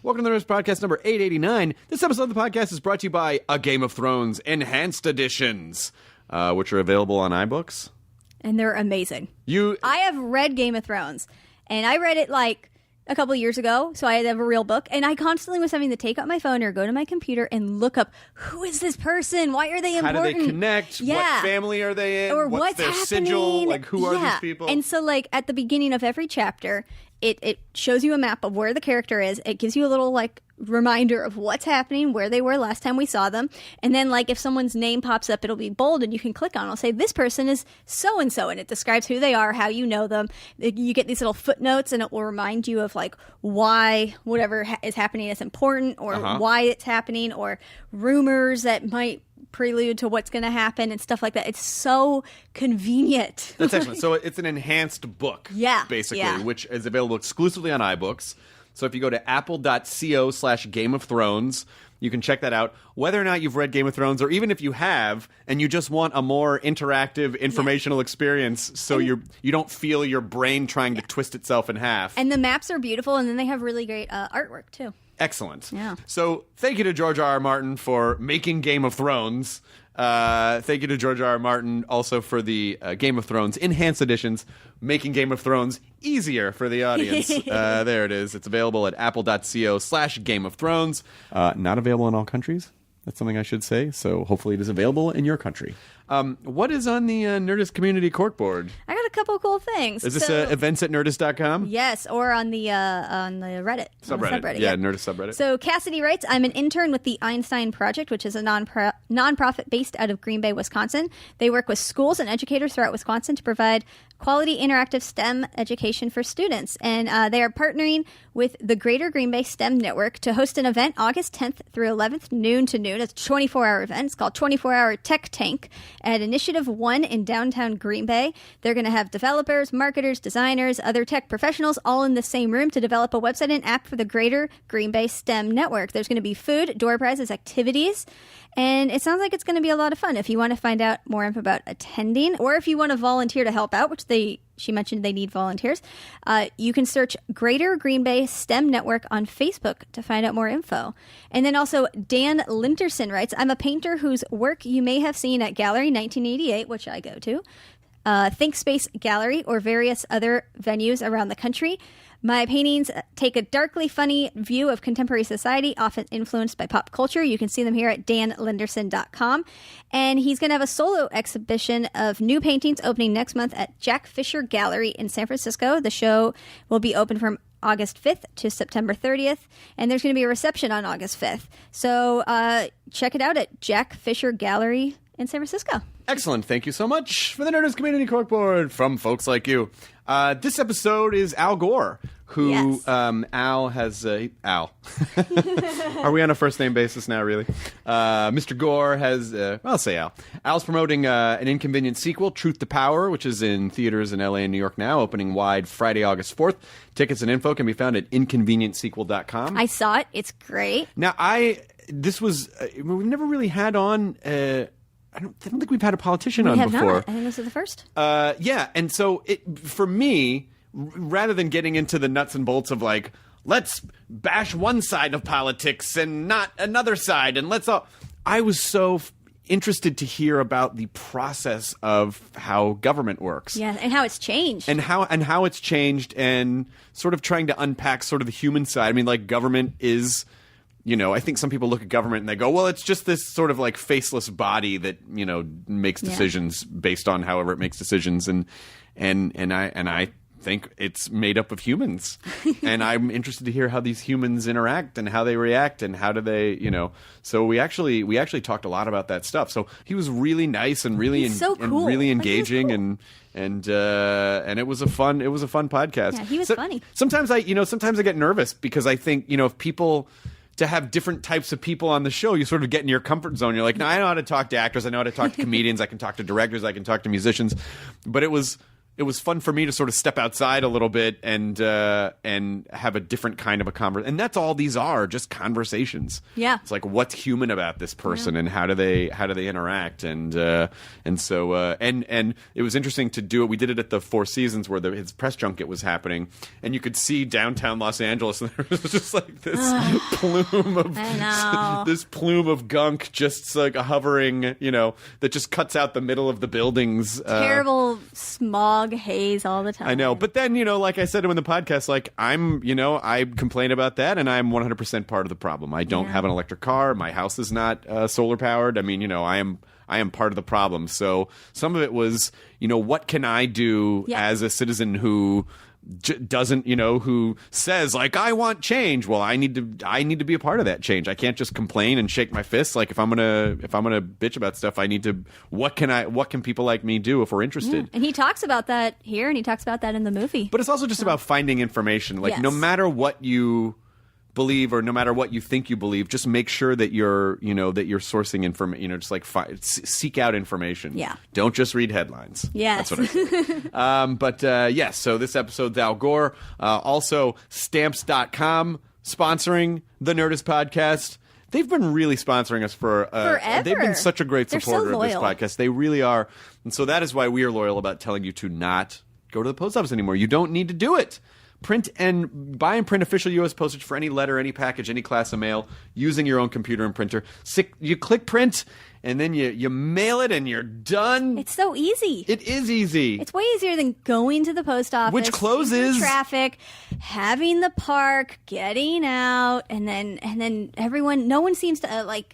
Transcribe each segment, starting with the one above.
Welcome to the Nerdist Podcast number 889. This episode of the podcast is brought to you by A Game of Thrones Enhanced Editions, which are available on iBooks. And they're amazing. I have read Game of Thrones, and I read it like a couple years ago, so I have a real book, and I constantly was having to take out my phone or go to my computer and look up, who is this person? Why are they important? How do they connect? Yeah. What family are they in? Or what's their happening? sigil? Like, who are these people? And so, like, at the beginning of every chapter, it shows you a map of where the character is. It gives you a little, like, reminder of what's happening, where they were last time we saw them. And then, like, if someone's name pops up, it'll be bold and you can click on it. It'll say, this person is so-and-so, and it describes who they are, how you know them. You get these little footnotes, and it will remind you of, like, why whatever is happening is important, or why it's happening, or rumors that might prelude to what's going to happen and stuff like that. It's so convenient. That's excellent. So it's an enhanced book, basically, which is available exclusively on iBooks. So if you go to apple.co/Game of Thrones, you can check that out. Whether or not you've read Game of Thrones, or even if you have, and you just want a more interactive, informational experience, so you don't feel your brain trying to twist itself in half. And the maps are beautiful, and then they have really great artwork, too. Excellent. Yeah. So thank you to George R.R. Martin for making Game of Thrones. Thank you to George R.R. Martin also for the Game of Thrones Enhanced Editions, making Game of Thrones easier for the audience. There it is. It's available at apple.co/Game of Thrones. Not available in all countries. That's something I should say. So hopefully it is available in your country. What is on the Nerdist community corkboard? I got a couple of cool things. Is this events at nerdist.com? Yes, or on the Reddit. Subreddit. Yeah, Nerdist subreddit. So Cassidy writes, I'm an intern with the Einstein Project, which is a nonprofit based out of Green Bay, Wisconsin. They work with schools and educators throughout Wisconsin to provide quality interactive STEM education for students. And they are partnering with the Greater Green Bay STEM Network to host an event August 10th through 11th, noon to noon. It's a 24-hour event. It's called 24-Hour Tech Tank at Initiative 1 in downtown Green Bay. They're going to have developers, marketers, designers, other tech professionals all in the same room to develop a website and app for the Greater Green Bay STEM Network. There's going to be food, door prizes, activities, and it sounds like it's going to be a lot of fun. If you want to find out more info about attending, or if you want to volunteer to help out, which she mentioned they need volunteers, you can search Greater Green Bay STEM Network on Facebook to find out more info. And then also Dan Linterson writes, I'm a painter whose work you may have seen at Gallery 1988, which I go to, Think Space Gallery, or various other venues around the country. My paintings take a darkly funny view of contemporary society, often influenced by pop culture. You can see them here at danlinderson.com. And he's going to have a solo exhibition of new paintings opening next month at Jack Fisher Gallery in San Francisco. The show will be open from August 5th to September 30th, and there's going to be a reception on August 5th. So check it out at Jack Fisher Gallery in San Francisco. Excellent. Thank you so much for the Nerdist Community Corkboard from folks like you. This episode is Al Gore, who Al has... Al. Are we on a first-name basis now, really? Mr. Gore has... I'll say Al. Al's promoting An Inconvenient Sequel, Truth to Power, which is in theaters in L.A. and New York now, opening wide Friday, August 4th. Tickets and info can be found at inconvenientsequel.com. I saw it. It's great. Now, this was... we've never really had on... I don't think we've had a politician on before. Not. I think this is the first. Yeah, and so for me, rather than getting into the nuts and bolts of like, let's bash one side of politics and not another side, and I was so interested to hear about the process of how government works. Yeah, and how it's changed. And how it's changed, and sort of trying to unpack sort of the human side. I mean, like, government is... I think some people look at government and they go, well, it's just this sort of like faceless body that, makes decisions based on however it makes decisions. And I think it's made up of humans. And I'm interested to hear how these humans interact and how they react and how do they, So we actually talked a lot about that stuff. So he was really nice and really so cool. and really engaging, cool. and it was a fun podcast. Yeah, he was funny. Sometimes I get nervous because I think, if people... to have different types of people on the show, you sort of get in your comfort zone. You're like, no, I know how to talk to actors. I know how to talk to comedians. I can talk to directors. I can talk to musicians. But it was it was fun for me to sort of step outside a little bit and have a different kind of a conversation. And that's all these are, just conversations. Yeah. It's like, what's human about this person and how do they interact? And so it was interesting to do it. We did it at the Four Seasons where his press junket was happening, and you could see downtown Los Angeles, and there was just like this plume of gunk just like hovering, that just cuts out the middle of the buildings. Terrible smog haze all the time. I know. But then, like I said in the podcast, like I complain about that, and I'm 100% part of the problem. I don't have an electric car. My house is not solar powered. I mean, I am part of the problem. So some of it was, what can I do as a citizen who doesn't, who says like, I want change. Well, I need to be a part of that change. I can't just complain and shake my fists. Like if I'm gonna bitch about stuff, I need to. What can people like me do if we're interested? And he talks about that here, and he talks about that in the movie. But it's also just about finding information. Like no matter what you believe or no matter what you think you believe, just make sure that you're sourcing information. Just like seek out information. Yeah. Don't just read headlines. Yes. That's what I say. Yes. So this episode's Al Gore. Also, Stamps.com sponsoring the Nerdist podcast. They've been really sponsoring us for forever. They've been such a great supporter of this podcast. They really are. And so that is why we are loyal about telling you to not go to the post office anymore. You don't need to do it. Buy and print official U.S. postage for any letter, any package, any class of mail using your own computer and printer. You click print, and then you mail it, and you're done. It's so easy. It is easy. It's way easier than going to the post office, which closes, traffic, having the park, getting out, and then everyone. No one seems to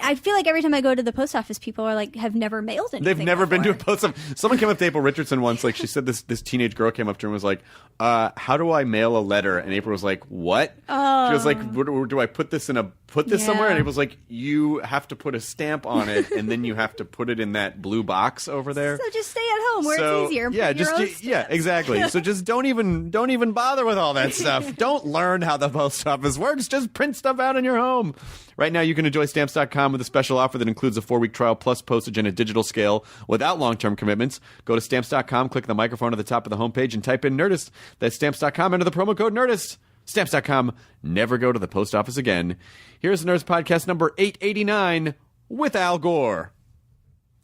I feel like every time I go to the post office, people are like, have never mailed anything. They've never before. been to a post office. Someone came up to April Richardson once. Like she said, this teenage girl came up to her and was like, "How do I mail a letter?" And April was like, "What?" She was like, "Do I put this somewhere?" And April was like, "You have to put a stamp on it, and then you have to put it in that blue box over there." So just stay at home where it's easier. Yeah, exactly. So just don't even bother with all that stuff. Don't learn how the post office works. Just print stuff out in your home. Right now, you can enjoy Stamps.com with a special offer that includes a 4-week trial plus postage and a digital scale without long-term commitments. Go to Stamps.com, click the microphone at the top of the homepage, and type in Nerdist. That's Stamps.com. Enter the promo code Nerdist. Stamps.com. Never go to the post office again. Here's the Nerdist Podcast number 889 with Al Gore.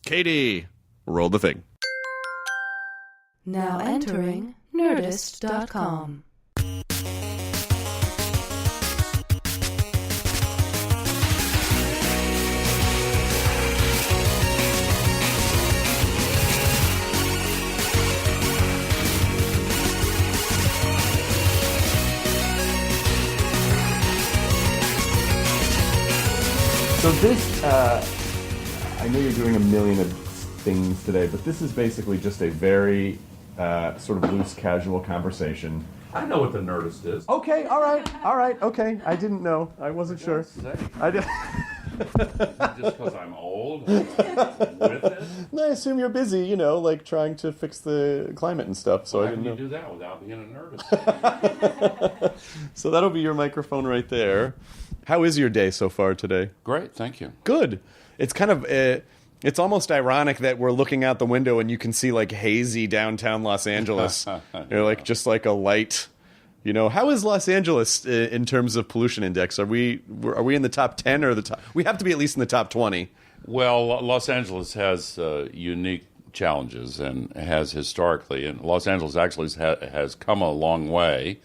Katie, roll the thing. Now entering Nerdist.com. So this, I know you're doing a million of things today, but this is basically just a very sort of loose, casual conversation. I know what the Nerdist is. Okay, all right, okay. I didn't know. I wasn't sure. I did. Just because I'm old with it? I assume you're busy, like trying to fix the climate and stuff, so I didn't know. How can you do that without being a Nerdist? So that'll be your microphone right there. How is your day so far today? Great, thank you. Good. It's kind of... it's almost ironic that we're looking out the window and you can see like hazy downtown Los Angeles. Like just like a light. How is Los Angeles in terms of pollution index? Are we in the top 10 or the top? We have to be at least in the top 20. Well, Los Angeles has unique challenges and has historically, and Los Angeles actually has come a long way.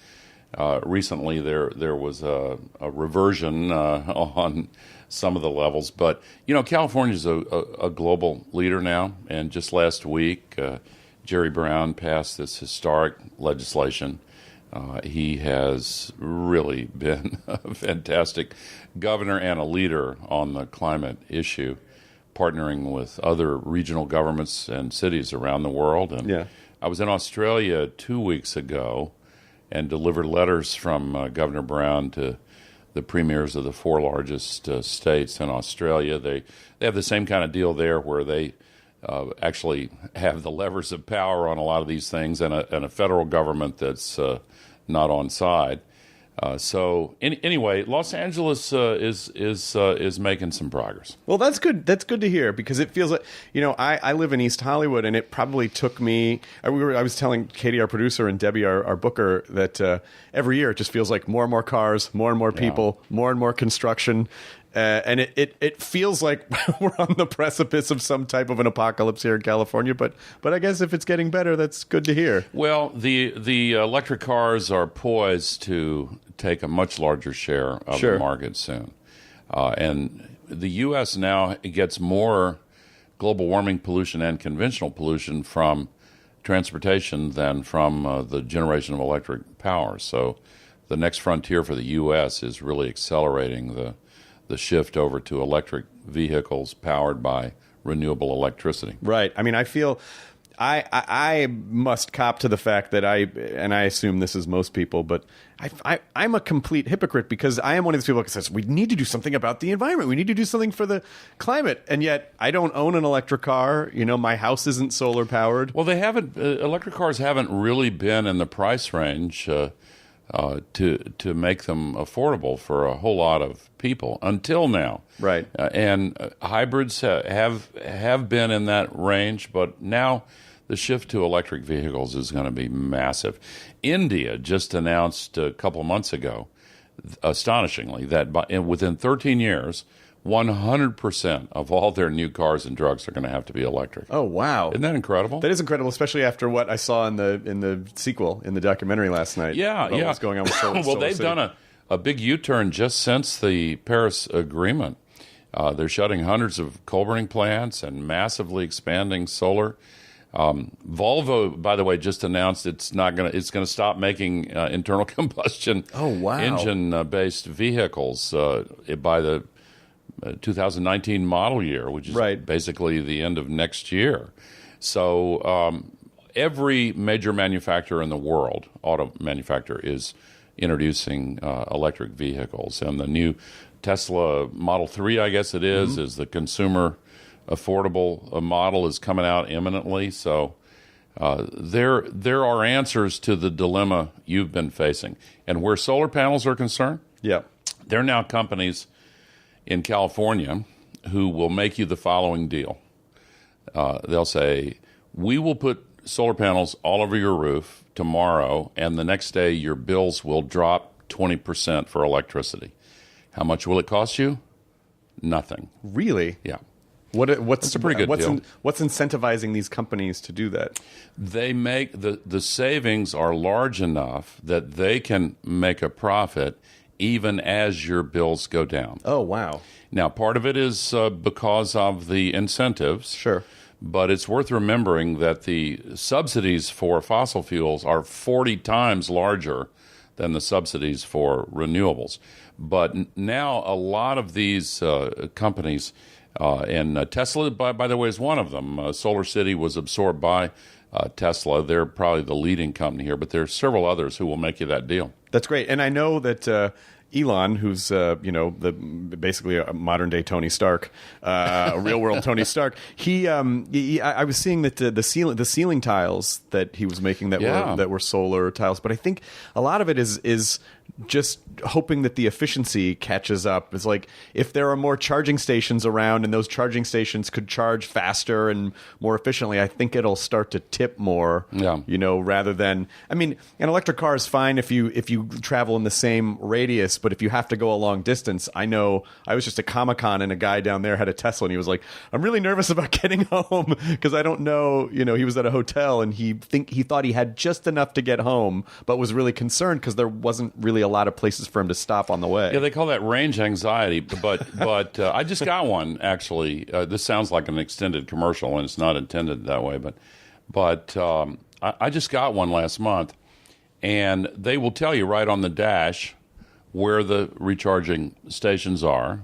Recently, there was a reversion on some of the levels, but California's a global leader now. And just last week, Jerry Brown passed this historic legislation. He has really been a fantastic governor and a leader on the climate issue, partnering with other regional governments and cities around the world. And I was in Australia 2 weeks ago and delivered letters from Governor Brown to the premiers of the 4 largest states in Australia. They have the same kind of deal there where they actually have the levers of power on a lot of these things and a federal government that's not on side. Anyway, Los Angeles is making some progress. Well, that's good. That's good to hear because it feels like, I live in East Hollywood, and it probably took me. I was telling Katie, our producer, and Debbie, our booker, that every year it just feels like more and more cars, more and more people, more and more construction. And it feels like we're on the precipice of some type of an apocalypse here in California. But I guess if it's getting better, that's good to hear. Well, the electric cars are poised to take a much larger share of the market soon. And the U.S. now gets more global warming pollution and conventional pollution from transportation than from the generation of electric power. So the next frontier for the U.S. is really accelerating the shift over to electric vehicles powered by renewable electricity. Right. I mean, I feel I must cop to the fact that and I assume this is most people, but I'm a complete hypocrite because I am one of these people that says we need to do something about the environment. We need to do something for the climate. And yet I don't own an electric car. My house isn't solar powered. Well, they haven't. Electric cars haven't really been in the price range to make them affordable for a whole lot of people until now. Right. And hybrids have been in that range, but now the shift to electric vehicles is going to be massive. India just announced a couple of months ago, astonishingly, that within 13 years, 100% of all their new cars and trucks are going to have to be electric. Oh, wow. Isn't that incredible? That is incredible, especially after what I saw in the sequel, in the documentary last night. Yeah. What's going on with solar Well, they've done a big U-turn just since the Paris Agreement. They're shutting hundreds of coal-burning plants and massively expanding solar. Volvo, by the way, just announced it's going to stop making internal combustion engine-based vehicles by the 2019 model year, which is basically the end of next year. So every major manufacturer in the world, auto manufacturer, is introducing electric vehicles. And the new Tesla Model 3, I guess it is the consumer affordable model is coming out imminently. So there are answers to the dilemma you've been facing. And where solar panels are concerned, there are now companies in California who will make you the following deal. They'll say, we will put solar panels all over your roof tomorrow, and the next day your bills will drop 20% for electricity. How much will it cost you? Nothing. Really? Yeah. That's a pretty good deal. What's incentivizing these companies to do that? They make the savings are large enough that they can make a profit even as your bills go down. Oh, wow. Now, part of it is because of the incentives. Sure. But it's worth remembering that the subsidies for fossil fuels are 40 times larger than the subsidies for renewables. But now a lot of these companies, and Tesla, by the way, is one of them. Solar City was absorbed by Tesla. They're probably the leading company here, but there are several others who will make you that deal. That's great. And I know that Elon, who's basically a modern day Tony Stark, a real world Tony Stark. I was seeing that the ceiling tiles that he was making that were solar tiles, but I think a lot of it is just hoping that the efficiency catches up. It's like if there are more charging stations around and those charging stations could charge faster and more efficiently, I think it'll start to tip more. Rather than, I mean, an electric car is fine if you travel in the same radius, but if you have to go a long distance, I know I was just at Comic-Con and a guy down there had a Tesla and he was like, I'm really nervous about getting home because I don't know, he was at a hotel and he thought he had just enough to get home, but was really concerned because there wasn't really a lot of places for him to stop on the way. Yeah, they call that range anxiety, but I just got one, actually. This sounds like an extended commercial, and it's not intended that way, but I just got one last month, and they will tell you right on the dash where the recharging stations are,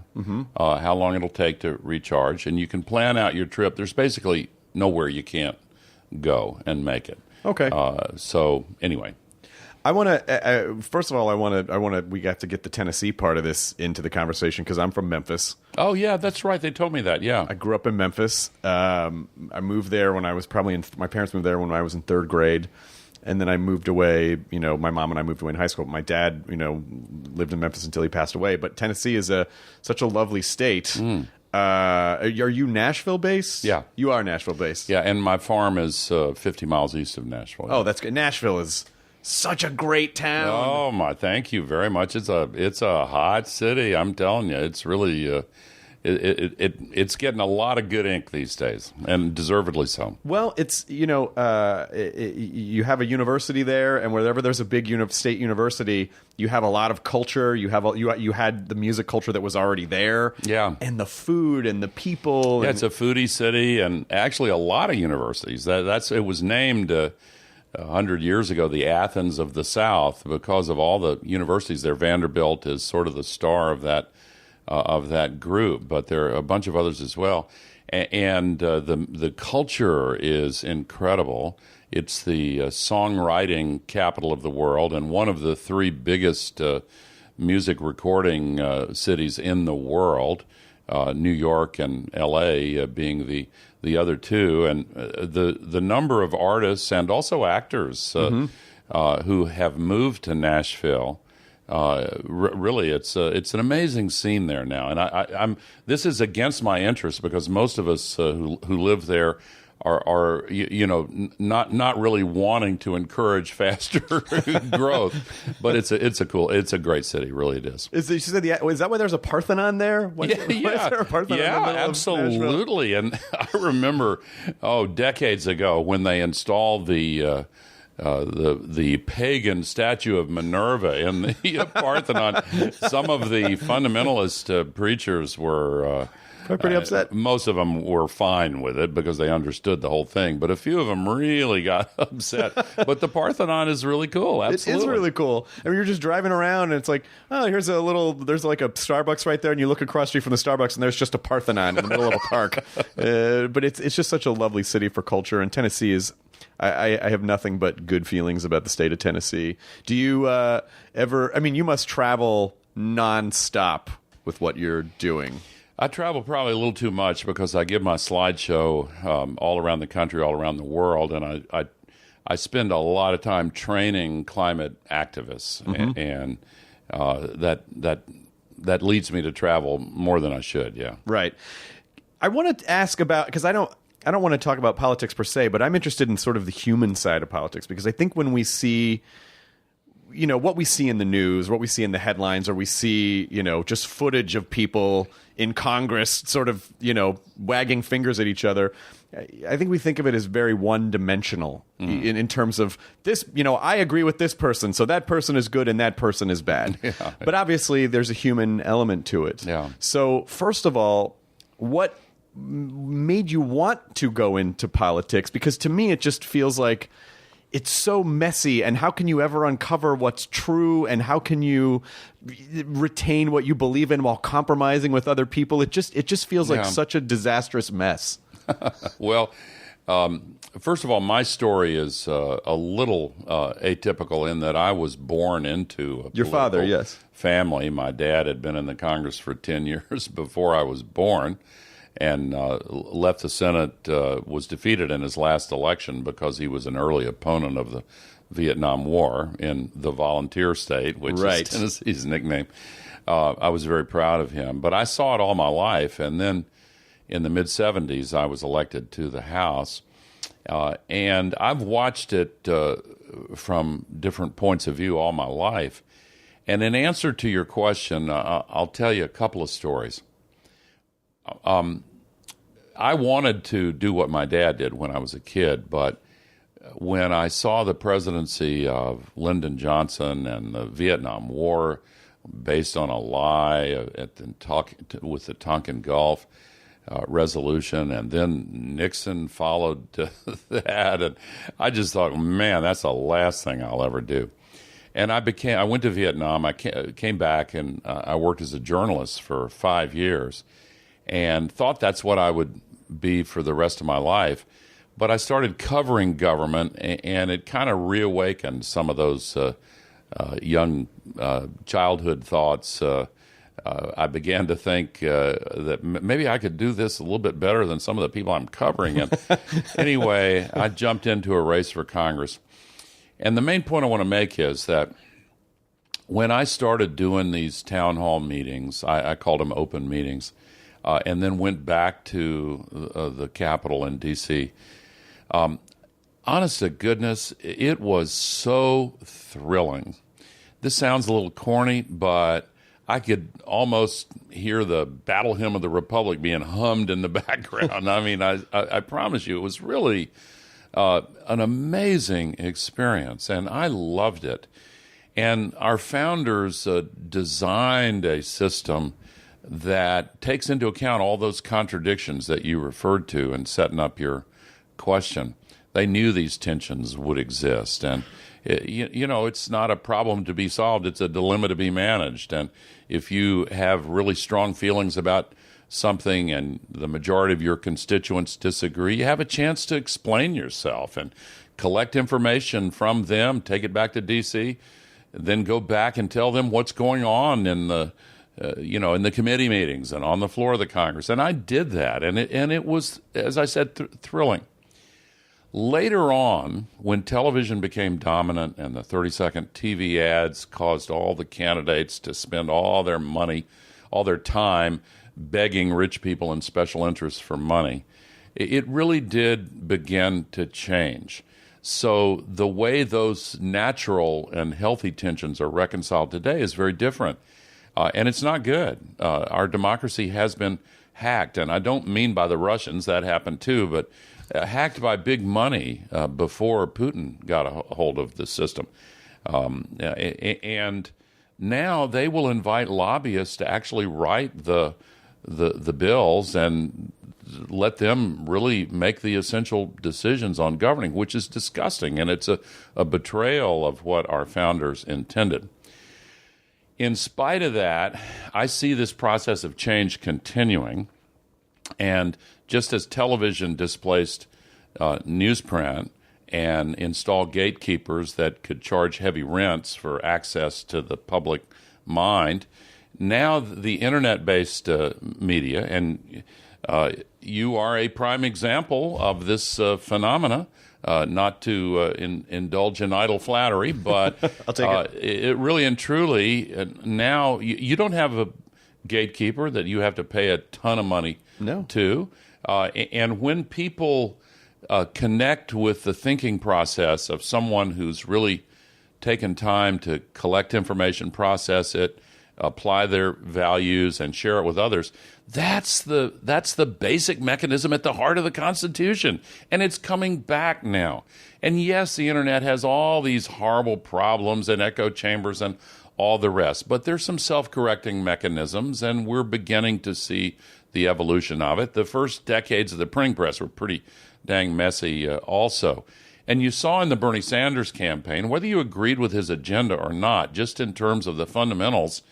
how long it'll take to recharge, and you can plan out your trip. There's basically nowhere you can't go and make it. Okay. So anyway. I want to first of all, we have to get the Tennessee part of this into the conversation because I'm from Memphis. Oh yeah, that's right. They told me that. Yeah, I grew up in Memphis. I moved there when I was my parents moved there when I was in third grade, And then I moved away. My mom and I moved away in high school. My dad, lived in Memphis until he passed away. But Tennessee is such a lovely state. Are you Nashville based? Yeah. You are Nashville based. Yeah, and my farm is 50 miles east of Nashville. Oh, that's good. Nashville is such a great town. Oh my! Thank you very much. It's a hot city. I'm telling you, it's really it's getting a lot of good ink these days, and deservedly so. Well, it's you have a university there, and wherever there's a big state university, you have a lot of culture. You had the music culture that was already there. Yeah, and the food and the people. Yeah, it's a foodie city, and actually a lot of universities. It was named 100 years ago the Athens of the South because of all the universities there. Vanderbilt is sort of the star of that group, but there are a bunch of others as well. And the culture is incredible. It's the songwriting capital of the world, and one of the three biggest music recording cities in the world. New York and L.A. Being the other two, and the number of artists and also actors who have moved to Nashville. Really, it's an amazing scene there now, and I'm this is against my interest because most of us who live there are not really wanting to encourage faster growth, but it's a great city, really it is. Is that why there's a Parthenon there? Why is there a Parthenon in the middle of absolutely. And I remember decades ago when they installed the pagan statue of Minerva in the Parthenon. Some of the fundamentalist preachers were pretty upset. Most of them were fine with it because they understood the whole thing, but a few of them really got upset. But the Parthenon is really cool. Absolutely. It is really cool. I mean, you're just driving around and it's like, there's like a Starbucks right there, and you look across the street from the Starbucks and there's just a Parthenon in the middle of a park. But it's just such a lovely city for culture, and Tennessee is... I have nothing but good feelings about the state of Tennessee. Do you you must travel nonstop with what you're doing. I travel probably a little too much because I give my slideshow all around the country, all around the world, and I spend a lot of time training climate activists, and that leads me to travel more than I should. Yeah, right. I want to ask about, because I don't want to talk about politics per se, but I'm interested in sort of the human side of politics, because I think when we see, what we see in the news, what we see in the headlines, or we see, just footage of people in Congress sort of, wagging fingers at each other, I think we think of it as very one-dimensional in terms of this, I agree with this person, so that person is good and that person is bad. Yeah. But obviously there's a human element to it. Yeah. So first of all, what made you want to go into politics? Because to me, it just feels like it's so messy, and how can you ever uncover what's true, and how can you retain what you believe in while compromising with other people? It just feels like such a disastrous mess. Well, first of all, my story is a little atypical in that I was born into your father, yes, family. My dad had been in the Congress for 10 years before I was born, and left the Senate, was defeated in his last election because he was an early opponent of the Vietnam War in the volunteer state, which is Tennessee's nickname. I was very proud of him. But I saw it all my life, and then in the mid-'70s, I was elected to the House. And I've watched it from different points of view all my life. And in answer to your question, I'll tell you a couple of stories. I wanted to do what my dad did when I was a kid, but when I saw the presidency of Lyndon Johnson and the Vietnam War based on a lie with the Tonkin Gulf resolution, and then Nixon followed that, and I just thought, man, that's the last thing I'll ever do. And I went to Vietnam. I came back, and I worked as a journalist for 5 years, and thought that's what I would be for the rest of my life. But I started covering government, and it kind of reawakened some of those young childhood thoughts. I began to think that maybe I could do this a little bit better than some of the people I'm covering. And anyway, I jumped into a race for Congress. And the main point I want to make is that when I started doing these town hall meetings, I called them open meetings, and then went back to the Capitol in D.C., honest to goodness, it was so thrilling. This sounds a little corny, but I could almost hear the Battle Hymn of the Republic being hummed in the background. I mean, I promise you, it was really an amazing experience, and I loved it. And our founders designed a system that takes into account all those contradictions that you referred to in setting up your question. They knew these tensions would exist, and it's not a problem to be solved. It's a dilemma to be managed. And if you have really strong feelings about something and the majority of your constituents disagree, you have a chance to explain yourself and collect information from them, take it back to D.C., then go back and tell them what's going on in the in the committee meetings and on the floor of the Congress. And I did that, and it was, as I said, thrilling. Later on, when television became dominant and the 30-second TV ads caused all the candidates to spend all their money, all their time begging rich people and special interests for money, it really did begin to change. So the way those natural and healthy tensions are reconciled today is very different. And it's not good. Our democracy has been hacked. And I don't mean by the Russians, that happened too, but hacked by big money before Putin got a hold of the system. And now they will invite lobbyists to actually write the bills and let them really make the essential decisions on governing, which is disgusting, and it's a betrayal of what our founders intended. In spite of that, I see this process of change continuing, and just as television displaced newsprint and installed gatekeepers that could charge heavy rents for access to the public mind, now the internet-based media, and you are a prime example of this phenomena, not to indulge in idle flattery, but I'll take it. It really and truly, now you don't have a gatekeeper that you have to pay a ton of money to. And when people connect with the thinking process of someone who's really taken time to collect information, process it, apply their values, and share it with others, that's the basic mechanism at the heart of the Constitution. And it's coming back now. And yes, the internet has all these horrible problems and echo chambers and all the rest, but there's some self-correcting mechanisms, and we're beginning to see the evolution of it. The first decades of the printing press were pretty dang messy also. And you saw in the Bernie Sanders campaign, whether you agreed with his agenda or not, just in terms of the fundamentals,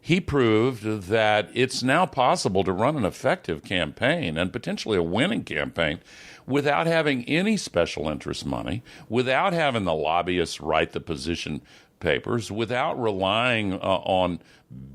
he proved that it's now possible to run an effective campaign and potentially a winning campaign without having any special interest money, without having the lobbyists write the position papers, without relying on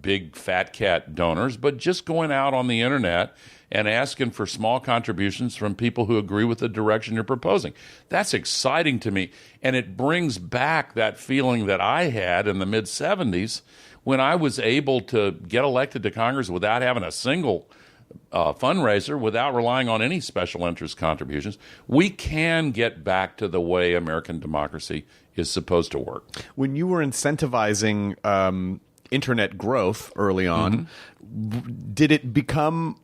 big fat cat donors, but just going out on the internet and asking for small contributions from people who agree with the direction you're proposing. That's exciting to me, and it brings back that feeling that I had in the mid-'70s when I was able to get elected to Congress without having a single fundraiser, without relying on any special interest contributions. We can get back to the way American democracy is supposed to work. When you were incentivizing internet growth early on, did it become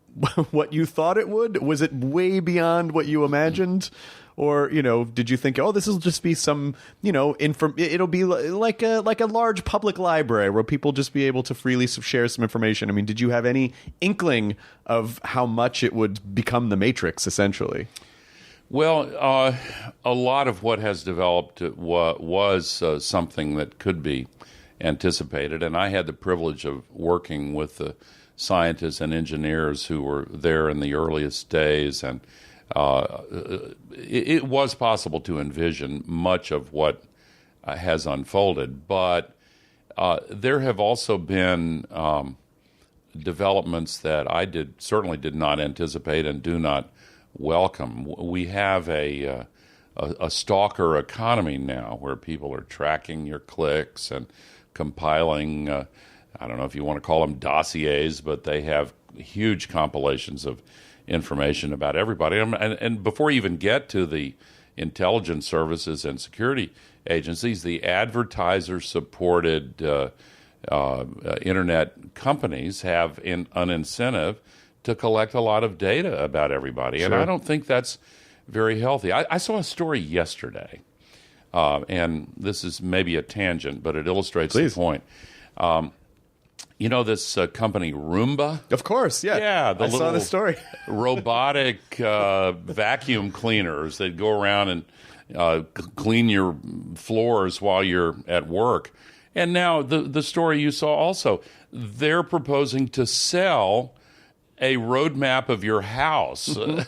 what you thought it would? Was it way beyond what you imagined? Or, did you think, this will just be some, it'll be like a large public library where people just be able to freely share some information? I mean, did you have any inkling of how much it would become the Matrix, essentially? Well, a lot of what has developed was something that could be anticipated, and I had the privilege of working with the scientists and engineers who were there in the earliest days, and it was possible to envision much of what has unfolded, but there have also been developments that I certainly did not anticipate and do not welcome. We have a a stalker economy now, where people are tracking your clicks and compiling. I don't know if you want to call them dossiers, but they have huge compilations of information about everybody. And before you even get to the intelligence services and security agencies, the advertiser-supported internet companies have an incentive to collect a lot of data about everybody. And I don't think that's very healthy. I saw a story yesterday, and this is maybe a tangent, but it illustrates the point. You know this company Roomba? Of course, yeah. Yeah, I saw the story. robotic vacuum cleaners that go around and clean your floors while you're at work. And now the story you saw also, they're proposing to sell a roadmap of your house, a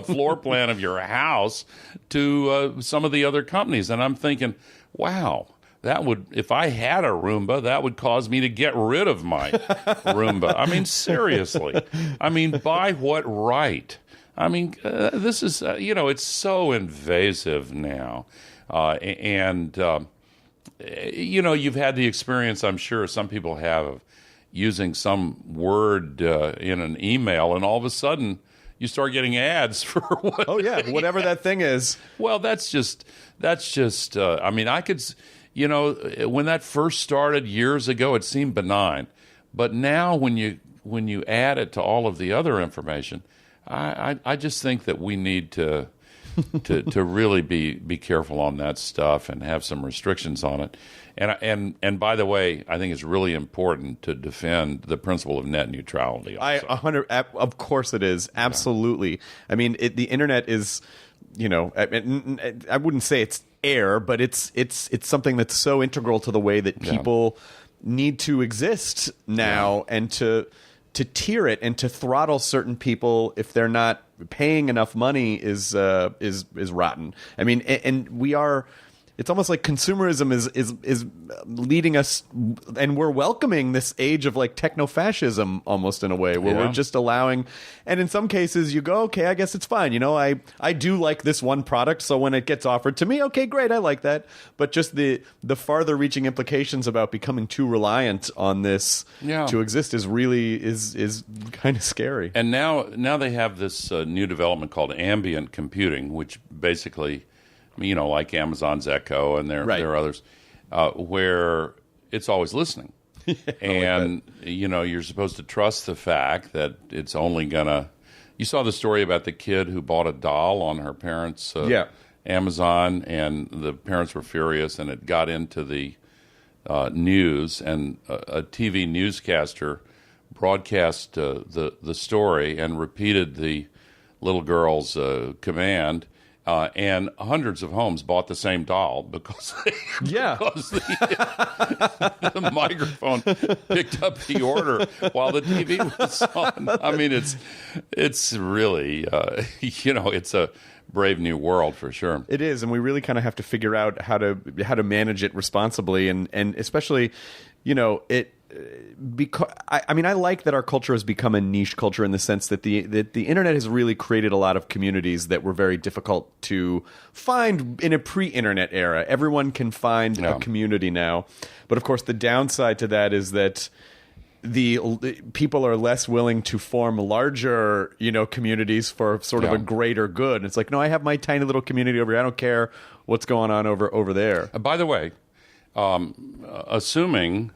floor plan of your house to some of the other companies. And I'm thinking, wow. That would, if I had a Roomba, that would cause me to get rid of my Roomba. I mean, seriously. I mean, by what right? I mean, this is, it's so invasive now. You've had the experience, I'm sure some people have, of using some word in an email, and all of a sudden you start getting ads for what? Oh, yeah, whatever that thing is. Well, that's just. I mean, I could. When that first started years ago, it seemed benign, but now when you add it to all of the other information, I just think that we need to really be careful on that stuff and have some restrictions on it. And by the way, I think it's really important to defend the principle of net neutrality. Also. Of course it is, absolutely. Yeah. I mean, the internet is, I wouldn't say it's air, but it's something that's so integral to the way that people need to exist now, and to tier it and to throttle certain people if they're not paying enough money is rotten. I mean, and we are. It's almost like consumerism is leading us, and we're welcoming this age of like techno-fascism almost in a way, where we're just allowing, and in some cases you go, okay, I guess it's fine. I do like this one product, so when it gets offered to me, okay, great, I like that. But just the farther reaching implications about becoming too reliant on this to exist is really is kind of scary. And now they have this new development called ambient computing, which basically, like Amazon's Echo, and there are others, where it's always listening. And, you're supposed to trust the fact that it's only going to... You saw the story about the kid who bought a doll on her parents' Amazon, and the parents were furious, and it got into the news, and a TV newscaster broadcast the story and repeated the little girl's command. And hundreds of homes bought the same doll because the microphone picked up the order while the TV was on. I mean, it's really, it's a brave new world for sure. It is, and we really kind of have to figure out how to manage it responsibly, and especially, because I mean, I like that our culture has become a niche culture in the sense that the internet has really created a lot of communities that were very difficult to find in a pre-internet era. Everyone can find a community now, but of course the downside to that is that the people are less willing to form larger, communities for sort of a greater good. And it's like, no, I have my tiny little community over here. I don't care what's going on over there. By the way, assuming,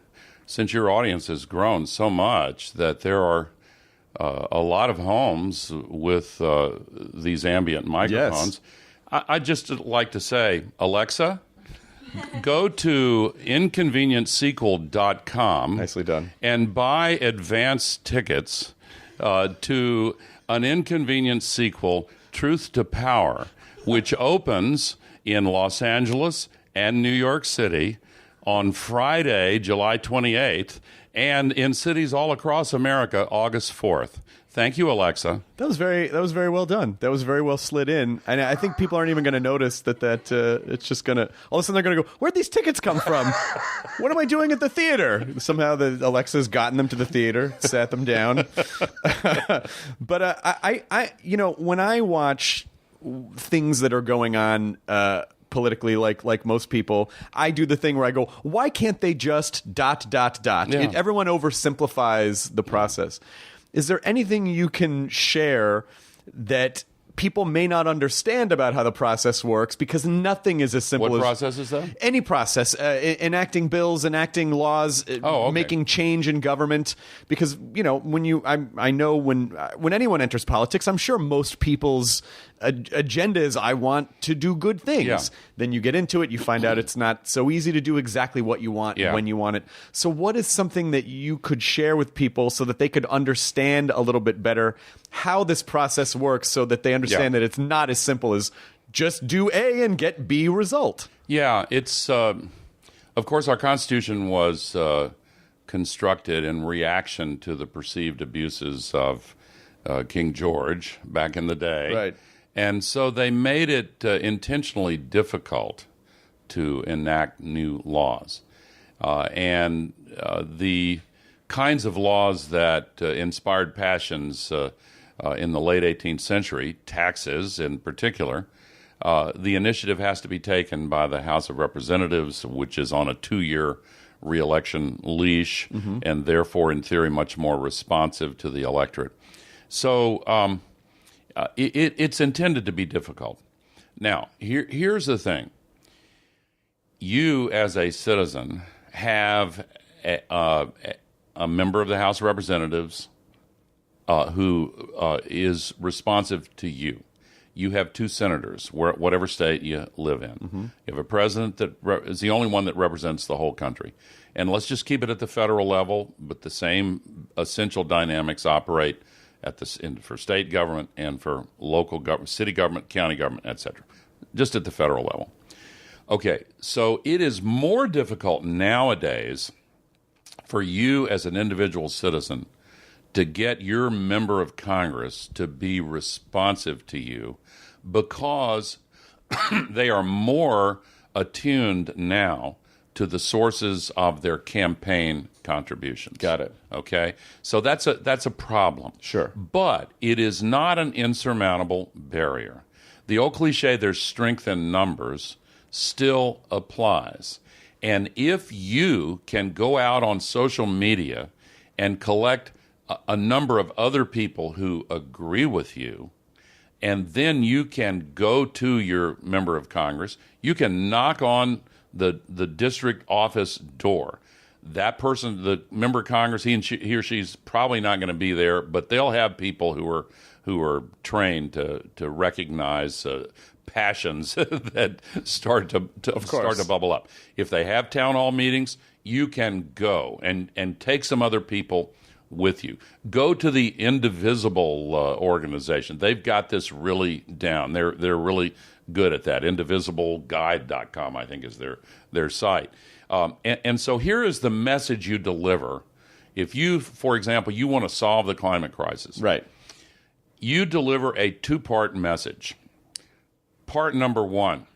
since your audience has grown so much, that there are a lot of homes with these ambient microphones, I'd just like to say, Alexa, go to inconvenientsequel.com. Nicely done. And buy advance tickets to An Inconvenient Sequel, Truth to Power, which opens in Los Angeles and New York City on Friday, July 28th, and in cities all across America, August 4th. Thank you, Alexa. That was very well done. That was very well slid in, and I think people aren't even going to notice that it's just going to. All of a sudden, they're going to go, "Where'd these tickets come from? What am I doing at the theater?" Somehow, the Alexa's gotten them to the theater, sat them down. But I when I watch things that are going on politically, like most people, I do the thing where I go, why can't they just ... Yeah. Everyone oversimplifies the process. Is there anything you can share that people may not understand about how the process works, because nothing is as simple What as process is that? any process, enacting bills, enacting laws, okay. making change in government. Because I know when anyone enters politics, I'm sure most people's agenda is, I want to do good things. Yeah. Then you get into it, you find out it's not so easy to do exactly what you want when you want it. So what is something that you could share with people so that they could understand a little bit better how this process works, so that they understand that it's not as simple as just do A and get B result? Yeah, it's of course our Constitution was constructed in reaction to the perceived abuses of King George back in the day. Right. And so they made it intentionally difficult to enact new laws. And the kinds of laws that inspired passions in the late 18th century, taxes in particular, the initiative has to be taken by the House of Representatives, which is on a 2-year re-election leash, and therefore, in theory, much more responsive to the electorate. So it's intended to be difficult. Now, here's the thing. You, as a citizen, have a member of the House of Representatives who is responsive to you. You have 2 senators, whatever state you live in. You have a president that is the only one that represents the whole country. And let's just keep it at the federal level, but the same essential dynamics operate for state government and for local government, city government, county government, etc. Just at the federal level. Okay, so it is more difficult nowadays for you as an individual citizen to get your member of Congress to be responsive to you, because they are more attuned now to the sources of their campaign contributions. Got it. Okay? So that's a problem. Sure. But it is not an insurmountable barrier. The old cliche, there's strength in numbers, still applies. And if you can go out on social media and collect a number of other people who agree with you, and then you can go to your member of Congress, you can knock on the district office door. That person, the member of Congress, he or she's probably not going to be there, but they'll have people who are trained to recognize passions that start to bubble up. If they have town hall meetings, you can go and take some other people with you. Go to the Indivisible organization. They've got this really down. They're really good at that. IndivisibleGuide.com, I think, is their site. And so here is the message you deliver. If you, for example, you want to solve the climate crisis. Right. You deliver a 2-part message. Part number 1,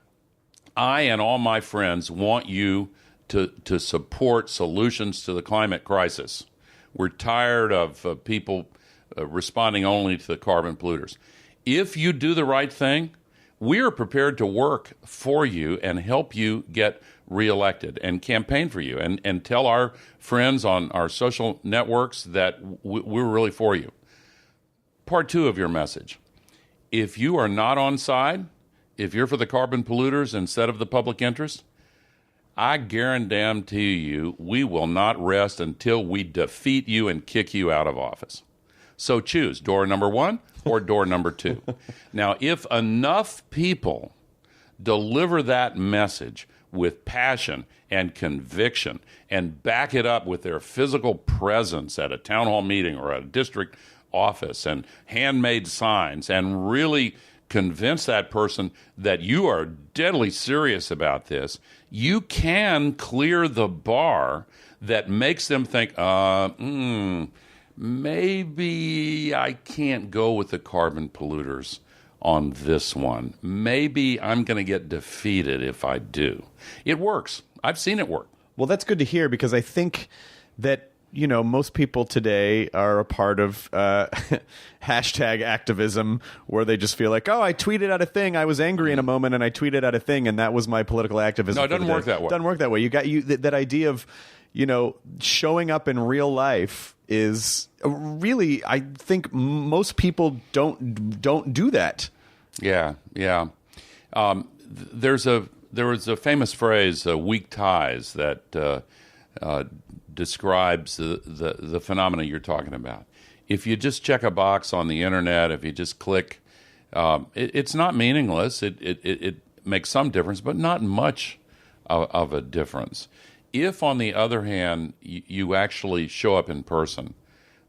I and all my friends want you to support solutions to the climate crisis. We're tired of people responding only to the carbon polluters. If you do the right thing, we are prepared to work for you and help you get reelected and campaign for you and tell our friends on our social networks that we're really for you. Part 2 of your message. If you are not on side, if you're for the carbon polluters instead of the public interest, I guarantee you we will not rest until we defeat you and kick you out of office. So choose door number 1 or door number 2. Now, if enough people deliver that message with passion and conviction and back it up with their physical presence at a town hall meeting or at a district office and handmade signs and really convince that person that you are deadly serious about this, you can clear the bar that makes them think, maybe I can't go with the carbon polluters on this one. Maybe I'm going to get defeated if I do. It works. I've seen it work. Well, that's good to hear, because I think that most people today are a part of hashtag activism, where they just feel like, oh, I tweeted out a thing, I was angry in a moment, and I tweeted out a thing, and that was my political activism. No, it doesn't work that way. It doesn't work that way. You got that idea of, showing up in real life is really, I think most people don't do that. Yeah. There was a famous phrase, weak ties, that describes the phenomena you're talking about. If you just check a box on the internet, if you just click, it's not meaningless. It makes some difference, but not much of a difference. If, on the other hand, you actually show up in person,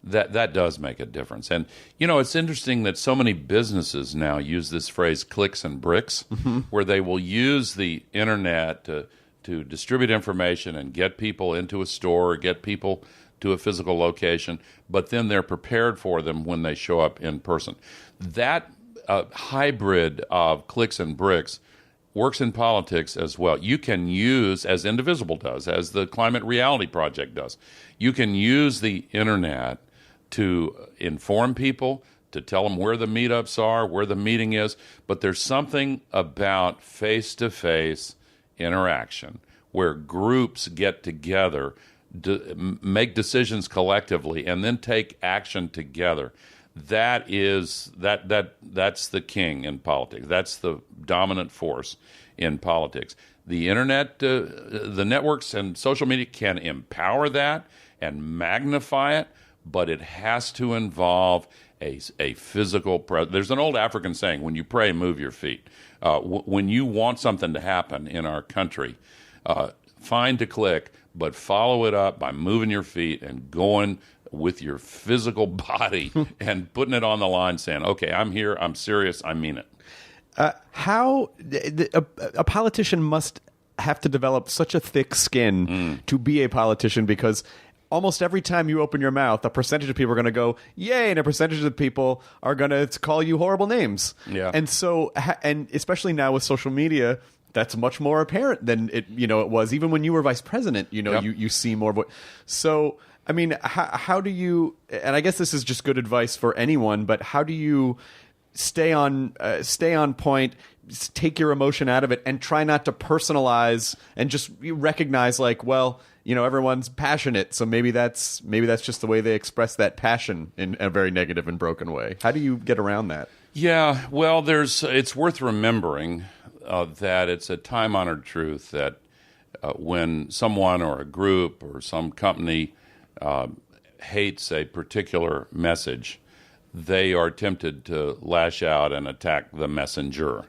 that does make a difference. And, it's interesting that so many businesses now use this phrase clicks and bricks, where they will use the internet to distribute information and get people into a store or get people to a physical location, but then they're prepared for them when they show up in person. That hybrid of clicks and bricks works in politics as well. You can use, as Indivisible does, as the Climate Reality Project does, you can use the internet to inform people, to tell them where the meetups are, where the meeting is, but there's something about face-to-face interaction where groups get together, make decisions collectively, and then take action together. That's the king in politics. That's the dominant force in politics. The internet, the networks and social media can empower that and magnify it, but it has to involve a physical presence. There's an old African saying, when you pray, move your feet. When you want something to happen in our country, fine to click, but follow it up by moving your feet and going with your physical body and putting it on the line, saying, okay, I'm here, I'm serious, I mean it. How a politician must have to develop such a thick skin to be a politician, because almost every time you open your mouth, a percentage of people are going to go, yay, and a percentage of the people are going to call you horrible names. Yeah. And so, and especially now with social media, that's much more apparent than it was. Even when you were vice president, Yep. you see more. So, I mean, how do you, and I guess this is just good advice for anyone, but how do you stay on point, take your emotion out of it, and try not to personalize, and just recognize, like, well, everyone's passionate, so maybe that's just the way they express that passion in a very negative and broken way. How do you get around that? Yeah, well, it's worth remembering that it's a time-honored truth that when someone or a group or some company hates a particular message, they are tempted to lash out and attack the messenger.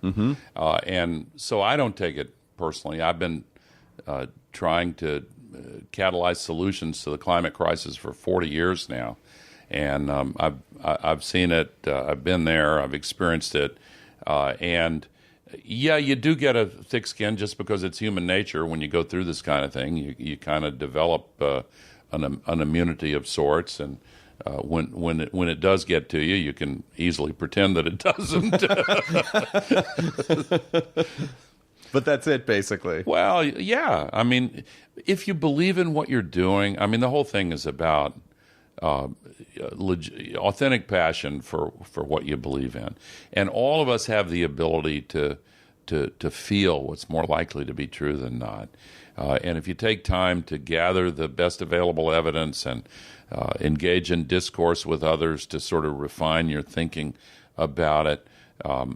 And so I don't take it personally. I've been trying to catalyze solutions to the climate crisis for 40 years now. And I've seen it. I've been there. I've experienced it. And yeah, you do get a thick skin just because it's human nature. When you go through this kind of thing, you kind of develop an immunity of sorts. And when it does get to you, you can easily pretend that it doesn't. But that's it, basically. Well, yeah. I mean, if you believe in what you're doing, I mean, the whole thing is about authentic passion for what you believe in. And all of us have the ability to feel what's more likely to be true than not. And if you take time to gather the best available evidence and engage in discourse with others to sort of refine your thinking about it,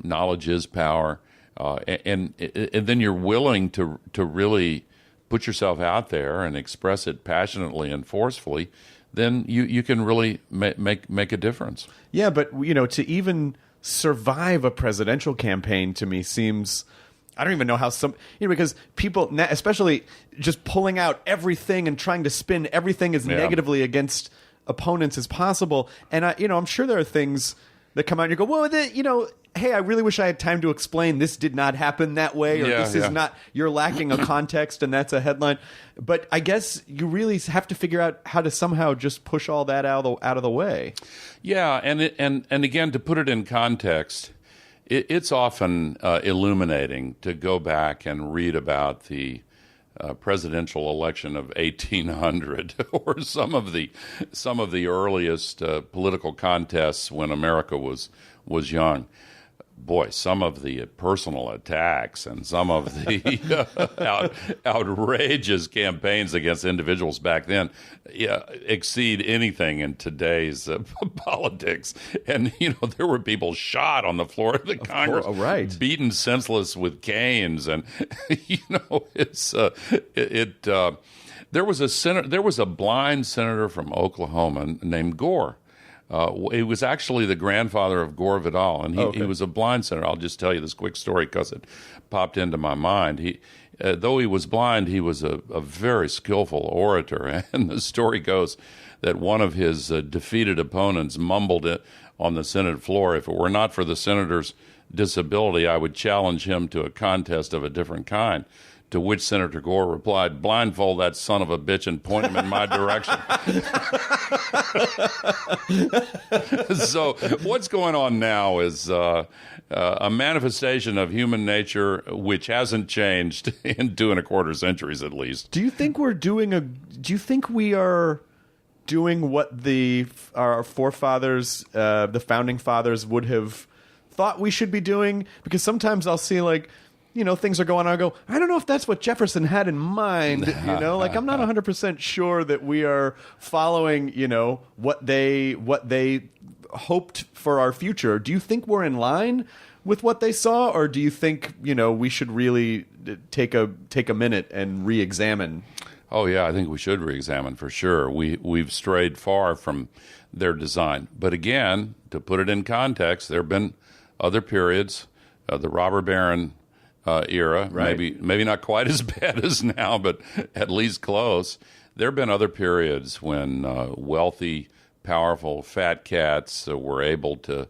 knowledge is power. And then you're willing to really put yourself out there and express it passionately and forcefully, then you can really make a difference. Yeah, but to even survive a presidential campaign, to me, seems, I don't even know how because people, especially just pulling out everything and trying to spin everything as negatively against opponents as possible. And I'm sure there are things that come out and you go, well, hey, I really wish I had time to explain this did not happen that way, or this is not, you're lacking a context and that's a headline. But I guess you really have to figure out how to somehow just push all that out of the way. Yeah, and again, to put it in context, it's often illuminating to go back and read about the presidential election of 1800 or some of the earliest political contests when America was young. Boy, some of the personal attacks and some of the outrageous campaigns against individuals back then exceed anything in today's politics. And, there were people shot on the floor of the Congress, right, beaten senseless with canes. And, there was a blind senator from Oklahoma named Gore. He was actually the grandfather of Gore Vidal, and he was a blind senator. I'll just tell you this quick story because it popped into my mind. Though he was blind, he was a very skillful orator, and the story goes that one of his defeated opponents mumbled it on the Senate floor, "If it were not for the senator's disability, I would challenge him to a contest of a different kind." To which Senator Gore replied, "Blindfold that son of a bitch and point him in my direction." So what's going on now is a manifestation of human nature which hasn't changed in 2.25 centuries at least. Do you think we are doing what our forefathers, the founding fathers, would have thought we should be doing? Because sometimes I'll see things are going on. I go, I don't know if that's what Jefferson had in mind. I'm not 100% sure that we are following, what they hoped for our future. Do you think we're in line with what they saw, or do you think, we should really take a minute and re-examine? Oh yeah, I think we should re-examine for sure. We've strayed far from their design. But again, to put it in context, there have been other periods, the robber baron era, right. maybe not quite as bad as now, but at least close. There have been other periods when wealthy, powerful, fat cats were able to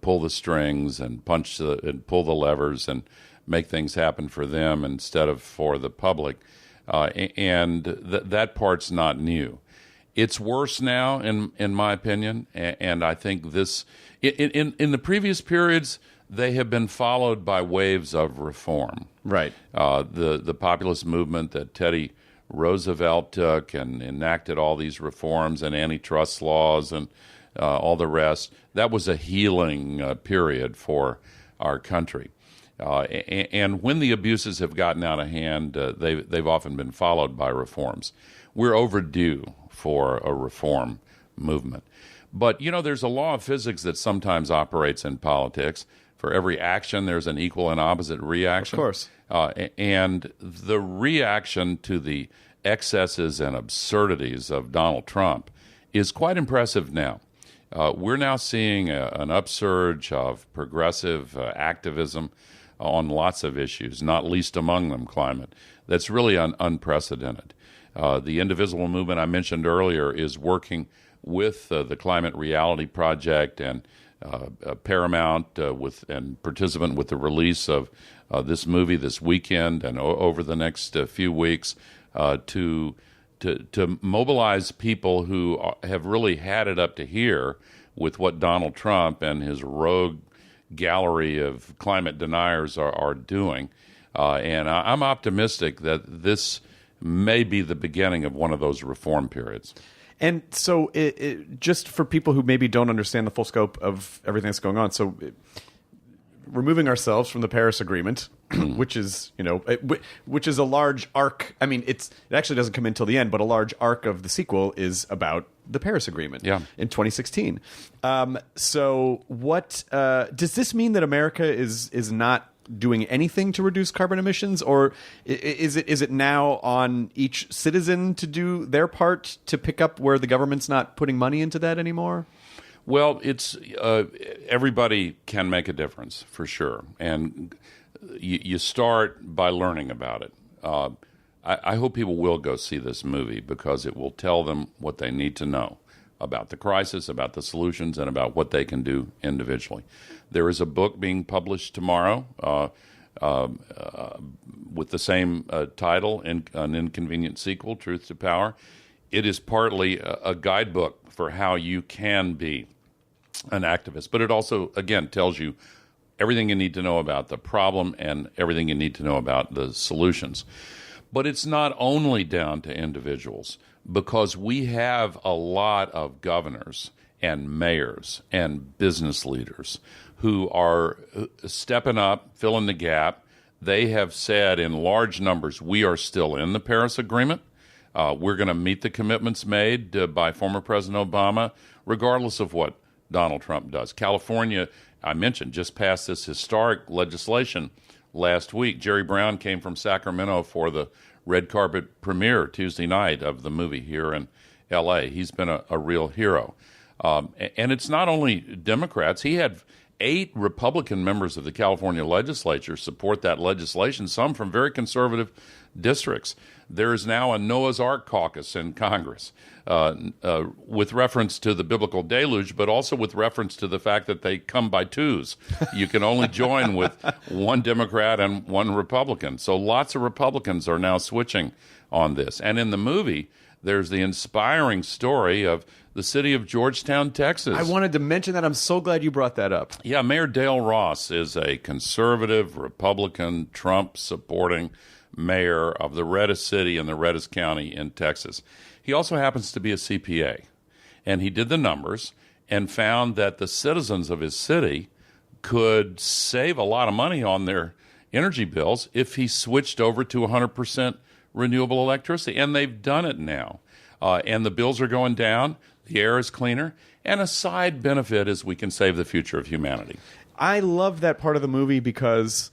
pull the strings and and pull the levers and make things happen for them instead of for the public. And that part's not new. It's worse now, in my opinion, and I think this in the previous periods, they have been followed by waves of reform. Right. The populist movement that Teddy Roosevelt took and enacted all these reforms and antitrust laws and all the rest, that was a healing period for our country. And when the abuses have gotten out of hand, they've often been followed by reforms. We're overdue for a reform movement. But, there's a law of physics that sometimes operates in politics. For every action, there's an equal and opposite reaction. Of course. And the reaction to the excesses and absurdities of Donald Trump is quite impressive now. We're now seeing an upsurge of progressive activism on lots of issues, not least among them climate. That's really unprecedented. The Indivisible movement I mentioned earlier is working with the Climate Reality Project and Paramount and participant with the release of this movie this weekend and over the next few weeks to mobilize people who have really had it up to here with what Donald Trump and his rogue gallery of climate deniers are doing. And I'm optimistic that this may be the beginning of one of those reform periods. And so, just for people who maybe don't understand the full scope of everything that's going on, so removing ourselves from the Paris Agreement, which is a large arc. I mean, it actually doesn't come in till the end, but a large arc of the sequel is about the Paris Agreement in 2016. So, what does this mean that America is not doing anything to reduce carbon emissions, or is it now on each citizen to do their part to pick up where the government's not putting money into that anymore? Well, it's everybody can make a difference for sure, and you start by learning about it. I hope people will go see this movie because it will tell them what they need to know about the crisis, about the solutions, and about what they can do individually. There is a book being published tomorrow with the same title, An Inconvenient Sequel, Truth to Power. It is partly a guidebook for how you can be an activist, but it also, again, tells you everything you need to know about the problem and everything you need to know about the solutions. But it's not only down to individuals, because we have a lot of governors and mayors and business leaders who are stepping up, filling the gap. They have said in large numbers, we are still in the Paris Agreement. We're going to meet the commitments made by former President Obama, regardless of what Donald Trump does. California, I mentioned, just passed this historic legislation last week. Jerry Brown came from Sacramento for the red carpet premiere Tuesday night of the movie here in L.A. He's been a real hero. And it's not only Democrats. He had 8 Republican members of the California legislature support that legislation, some from very conservative districts. There is now a Noah's Ark caucus in Congress with reference to the biblical deluge, but also with reference to the fact that they come by twos. You can only join with one Democrat and one Republican. So lots of Republicans are now switching on this. And in the movie, there's the inspiring story of the city of Georgetown, Texas. I wanted to mention that. I'm so glad you brought that up. Yeah, Mayor Dale Ross is a conservative, Republican, Trump-supporting mayor of the reddest city in the reddest county in Texas. He also happens to be a CPA, and he did the numbers and found that the citizens of his city could save a lot of money on their energy bills if he switched over to 100% renewable electricity, and they've done it now. And the bills are going down, the air is cleaner, and a side benefit is we can save the future of humanity. I love that part of the movie because,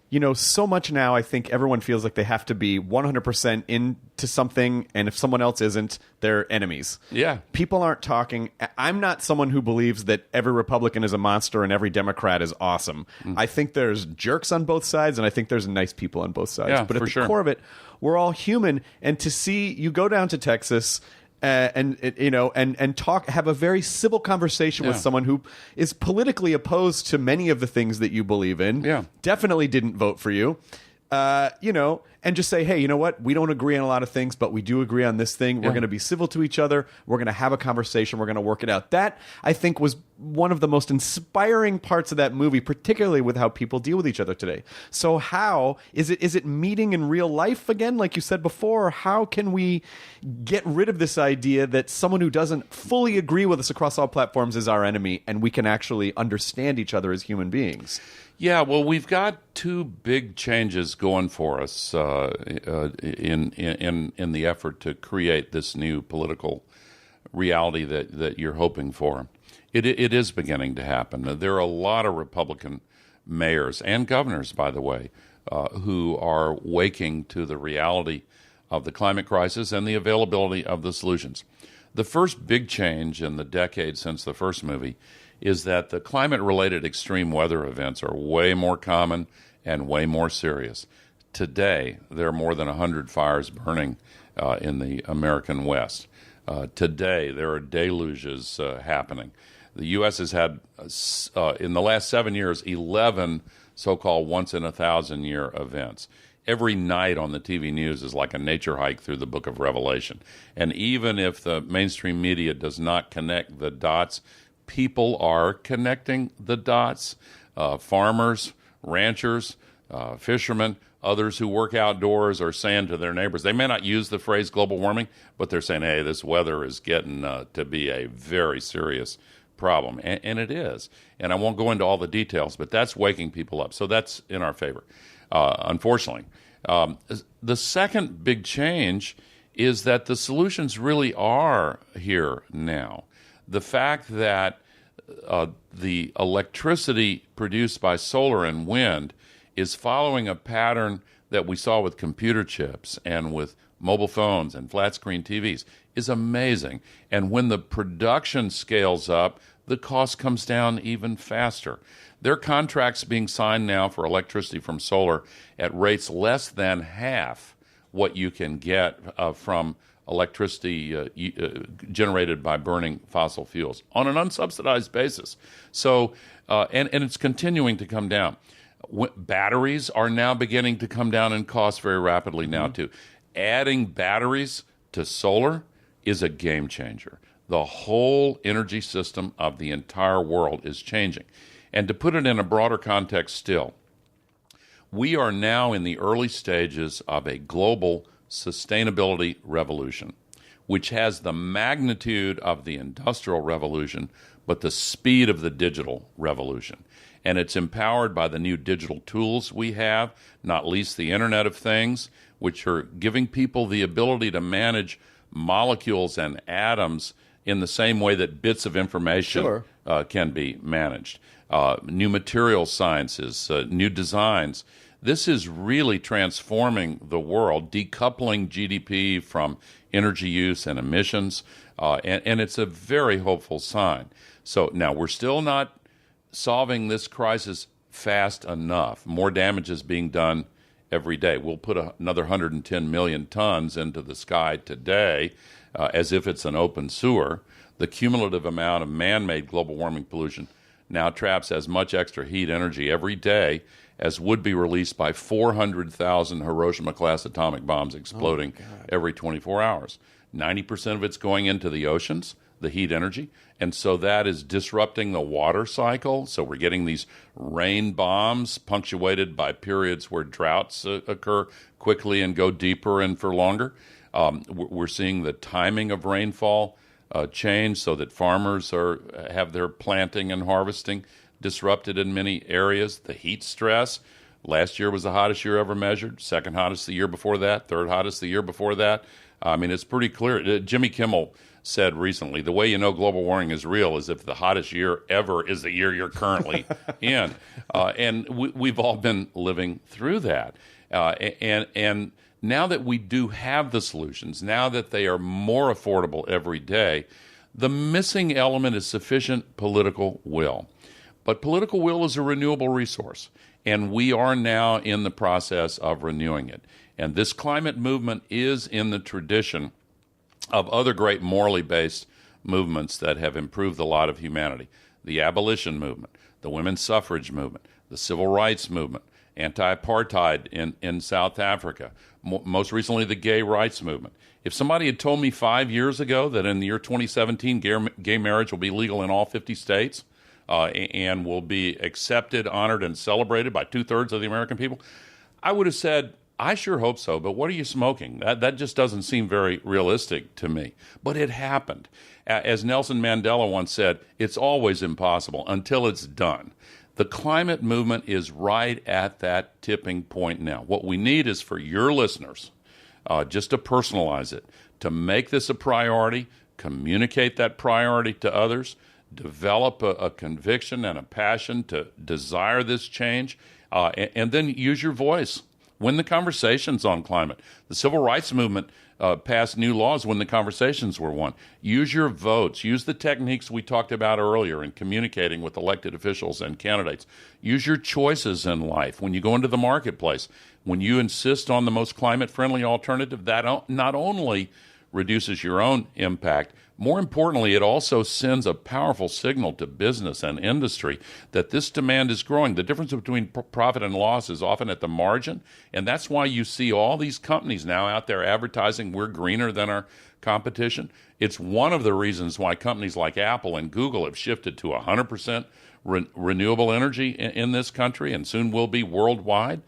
you know, so much now I think everyone feels like they have to be 100% into something, and if someone else isn't, they're enemies. Yeah. People aren't talking. I'm not someone who believes that every Republican is a monster and every Democrat is awesome. I think there's jerks on both sides, and I think there's nice people on both sides. Yeah, but at for the sure. core of it, we're all human, and to see you go down to Texas and talk, have a very civil conversation with someone who is politically opposed to many of the things that you believe in. Definitely didn't vote for you. And just say, hey, you know what? We don't agree on a lot of things, but we do agree on this thing. We're going to be civil to each other. We're going to have a conversation. We're going to work it out. That, I think, was one of the most inspiring parts of that movie, particularly with how people deal with each other today. So how is it meeting in real life again, like you said before? Or how can we get rid of this idea that someone who doesn't fully agree with us across all platforms is our enemy, and we can actually understand each other as human beings? Yeah, well, we've got 2 big changes going for us in the effort to create this new political reality that you're hoping for. It is beginning to happen. There are a lot of Republican mayors and governors, by the way, who are waking to the reality of the climate crisis and the availability of the solutions. The first big change in the decade since the first movie is that the climate-related extreme weather events are way more common and way more serious. Today, there are more than 100 fires burning in the American West. Today, there are deluges happening. The U.S. has had, in the last 7 years, 11 so-called once-in-a-thousand-year events. Every night on the TV news is like a nature hike through the book of Revelation. And even if the mainstream media does not connect the dots, people are connecting the dots. Farmers, ranchers, fishermen, others who work outdoors are saying to their neighbors, they may not use the phrase global warming, but they're saying, hey, this weather is getting to be a very serious problem. And it is. And I won't go into all the details, but that's waking people up. So that's in our favor, unfortunately. The second big change is that the solutions really are here now. The fact that the electricity produced by solar and wind is following a pattern that we saw with computer chips and with mobile phones and flat-screen TVs is amazing. And when the production scales up, the cost comes down even faster. There are contracts being signed now for electricity from solar at rates less than half what you can get from electricity generated by burning fossil fuels on an unsubsidized basis. So, and it's continuing to come down. Batteries are now beginning to come down in cost very rapidly now, too. Adding batteries to solar is a game changer. The whole energy system of the entire world is changing. And to put it in a broader context still, We are now in the early stages of a global sustainability revolution, which has the magnitude of the Industrial Revolution, but the speed of the digital revolution. And it's empowered by the new digital tools we have, not least the Internet of Things, which are giving people the ability to manage molecules and atoms in the same way that bits of information can be managed. New material sciences, new designs. This is really transforming the world, decoupling GDP from energy use and emissions, and it's a very hopeful sign. So now we're still not solving this crisis fast enough. More damage is being done every day. We'll put another 110 million tons into the sky today as if it's an open sewer. The cumulative amount of man-made global warming pollution now traps as much extra heat energy every day as would be released by 400,000 Hiroshima-class atomic bombs exploding every 24 hours. 90% of it's going into the oceans, the heat energy, and so that is disrupting the water cycle. So we're getting these rain bombs punctuated by periods where droughts occur quickly and go deeper and for longer. We're seeing the timing of rainfall change so that farmers have their planting and harvesting disrupted in many areas. The heat stress. Last year was the hottest year ever measured. Second hottest the year before that. Third hottest the year before that. I mean, it's pretty clear. Jimmy Kimmel said recently, the way you know global warming is real is if the hottest year ever is the year you're currently in. And we've all been living through that. And now that we do have the solutions, now that they are more affordable every day, the missing element is sufficient political will. But political will is a renewable resource, and we are now in the process of renewing it. And this climate movement is in the tradition of other great morally based movements that have improved the lot of humanity. The abolition movement, the women's suffrage movement, the civil rights movement, anti-apartheid in South Africa, most recently the gay rights movement. If somebody had told me 5 years ago that in the year 2017 gay marriage will be legal in all 50 states, and will be accepted, honored, and celebrated by 2/3 of the American people, I would have said, I sure hope so, but what are you smoking? That just doesn't seem very realistic to me. But it happened. As Nelson Mandela once said, it's always impossible until it's done. The climate movement is right at that tipping point now. What we need is for your listeners, just to personalize it, to make this a priority, communicate that priority to others, develop a conviction and a passion to desire this change, and then use your voice. Win the conversations on climate. The civil rights movement passed new laws when the conversations were won. Use your votes. Use the techniques we talked about earlier in communicating with elected officials and candidates. Use your choices in life. When you go into the marketplace, when you insist on the most climate-friendly alternative, that not only reduces your own impact, more importantly, it also sends a powerful signal to business and industry that this demand is growing. The difference between profit and loss is often at the margin, and that's why you see all these companies now out there advertising we're greener than our competition. It's one of the reasons why companies like Apple and Google have shifted to 100% renewable energy in this country and soon will be worldwide.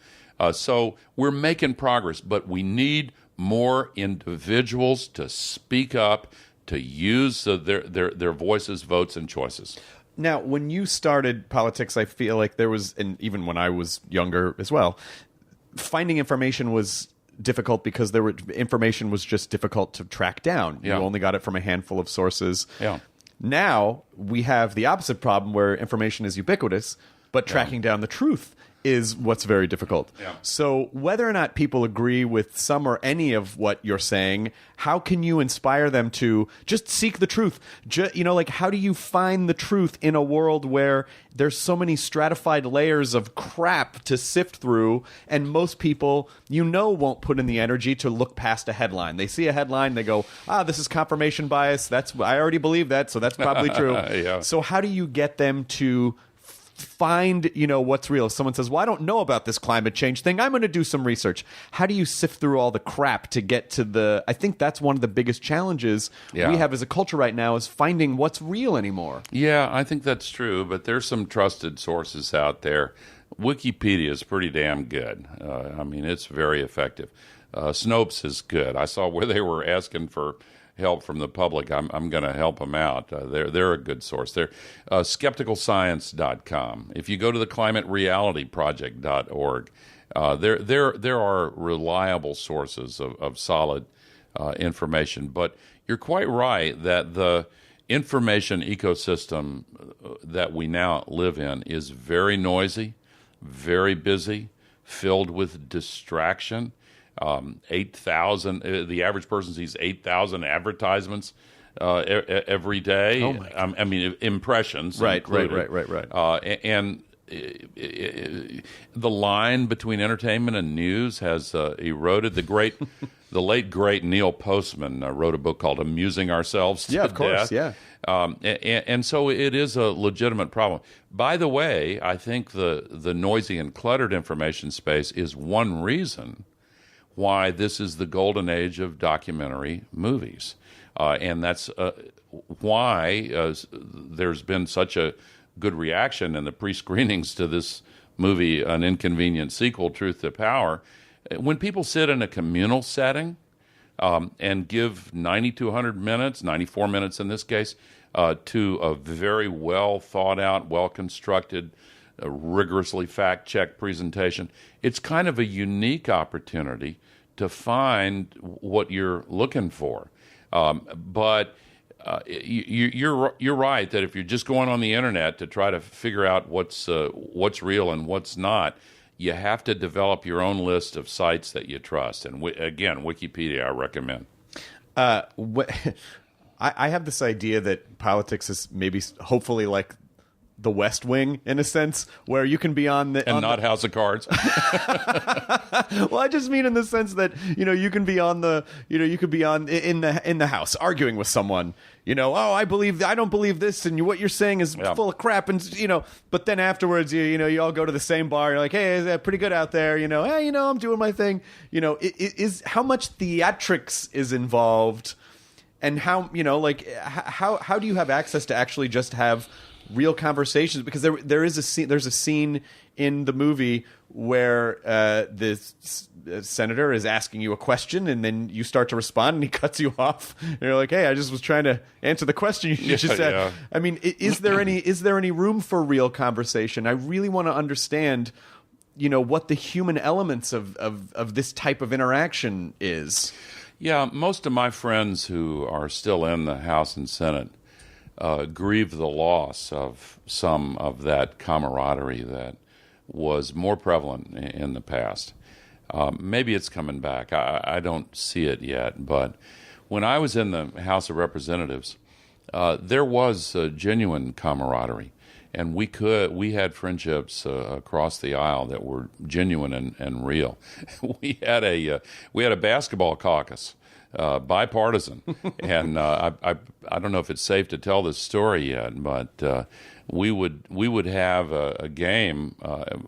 So we're making progress, but we need more individuals to speak up, to use their voices, votes, and choices. Now, when you started politics, I feel like there was, and even when I was younger as well, finding information was difficult because information was just difficult to track down. Yeah. You only got it from a handful of sources. Yeah. Now we have the opposite problem where information is ubiquitous, but tracking down the truth is what's very difficult. Yeah. So whether or not people agree with some or any of what you're saying, how can you inspire them to just seek the truth? How do you find the truth in a world where there's so many stratified layers of crap to sift through, and most people, won't put in the energy to look past a headline. They see a headline, they go, this is confirmation bias. I already believe that, so that's probably true. Yeah. So how do you get them to find, what's real. If someone says, well, I don't know about this climate change thing, I'm going to do some research. How do you sift through all the crap to get to I think that's one of the biggest challenges we have as a culture right now, is finding what's real anymore. Yeah, I think that's true, but there's some trusted sources out there. Wikipedia is pretty damn good. It's very effective. Snopes is good. I saw where they were asking for help from the public. I'm going to help them out. They're a good source. They're skepticalscience.com. If you go to the climaterealityproject.org, there are reliable sources of solid information. But you're quite right that the information ecosystem that we now live in is very noisy, very busy, filled with distraction. 8,000. The average person sees 8,000 advertisements every day. Oh my God. Impressions. Right. And the line between entertainment and news has eroded. The late great Neil Postman wrote a book called "Amusing Ourselves to Yeah, of course. Death." Yeah. And so it is a legitimate problem. By the way, I think the noisy and cluttered information space is one reason why this is the golden age of documentary movies. And that's why there's been such a good reaction in the pre-screenings to this movie, An Inconvenient Sequel, Truth to Power. When people sit in a communal setting and give 90 to 100 minutes, 94 minutes in this case, to a very well thought out, well constructed, rigorously fact-checked presentation, it's kind of a unique opportunity to find what you're looking for. But you're right that if you're just going on the internet to try to figure out what's real and what's not, you have to develop your own list of sites that you trust. And again, Wikipedia I recommend. I have this idea that politics is maybe hopefully like the West Wing in a sense, where you can be on the House of Cards. Well, I just mean in the sense that you can be on the you could be on in the House arguing with someone. I don't believe this, and what you're saying is full of crap, and But then afterwards, you all go to the same bar. You're like, hey, is that pretty good out there? Hey, I'm doing my thing. Is how much theatrics is involved, and how how do you have access to actually just have real conversations? Because there's a scene in the movie where this senator is asking you a question, and then you start to respond, and he cuts you off. And you're like, "Hey, I just was trying to answer the question you just said." Yeah. I mean, is there any room for real conversation? I really want to understand, what the human elements of this type of interaction is. Yeah, most of my friends who are still in the House and Senate grieve the loss of some of that camaraderie that was more prevalent in the past. Maybe it's coming back. I don't see it yet. But when I was in the House of Representatives, there was genuine camaraderie. And we had friendships across the aisle that were genuine and real. We had a basketball caucus. Bipartisan, and I don't know if it's safe to tell this story yet, but we would have a game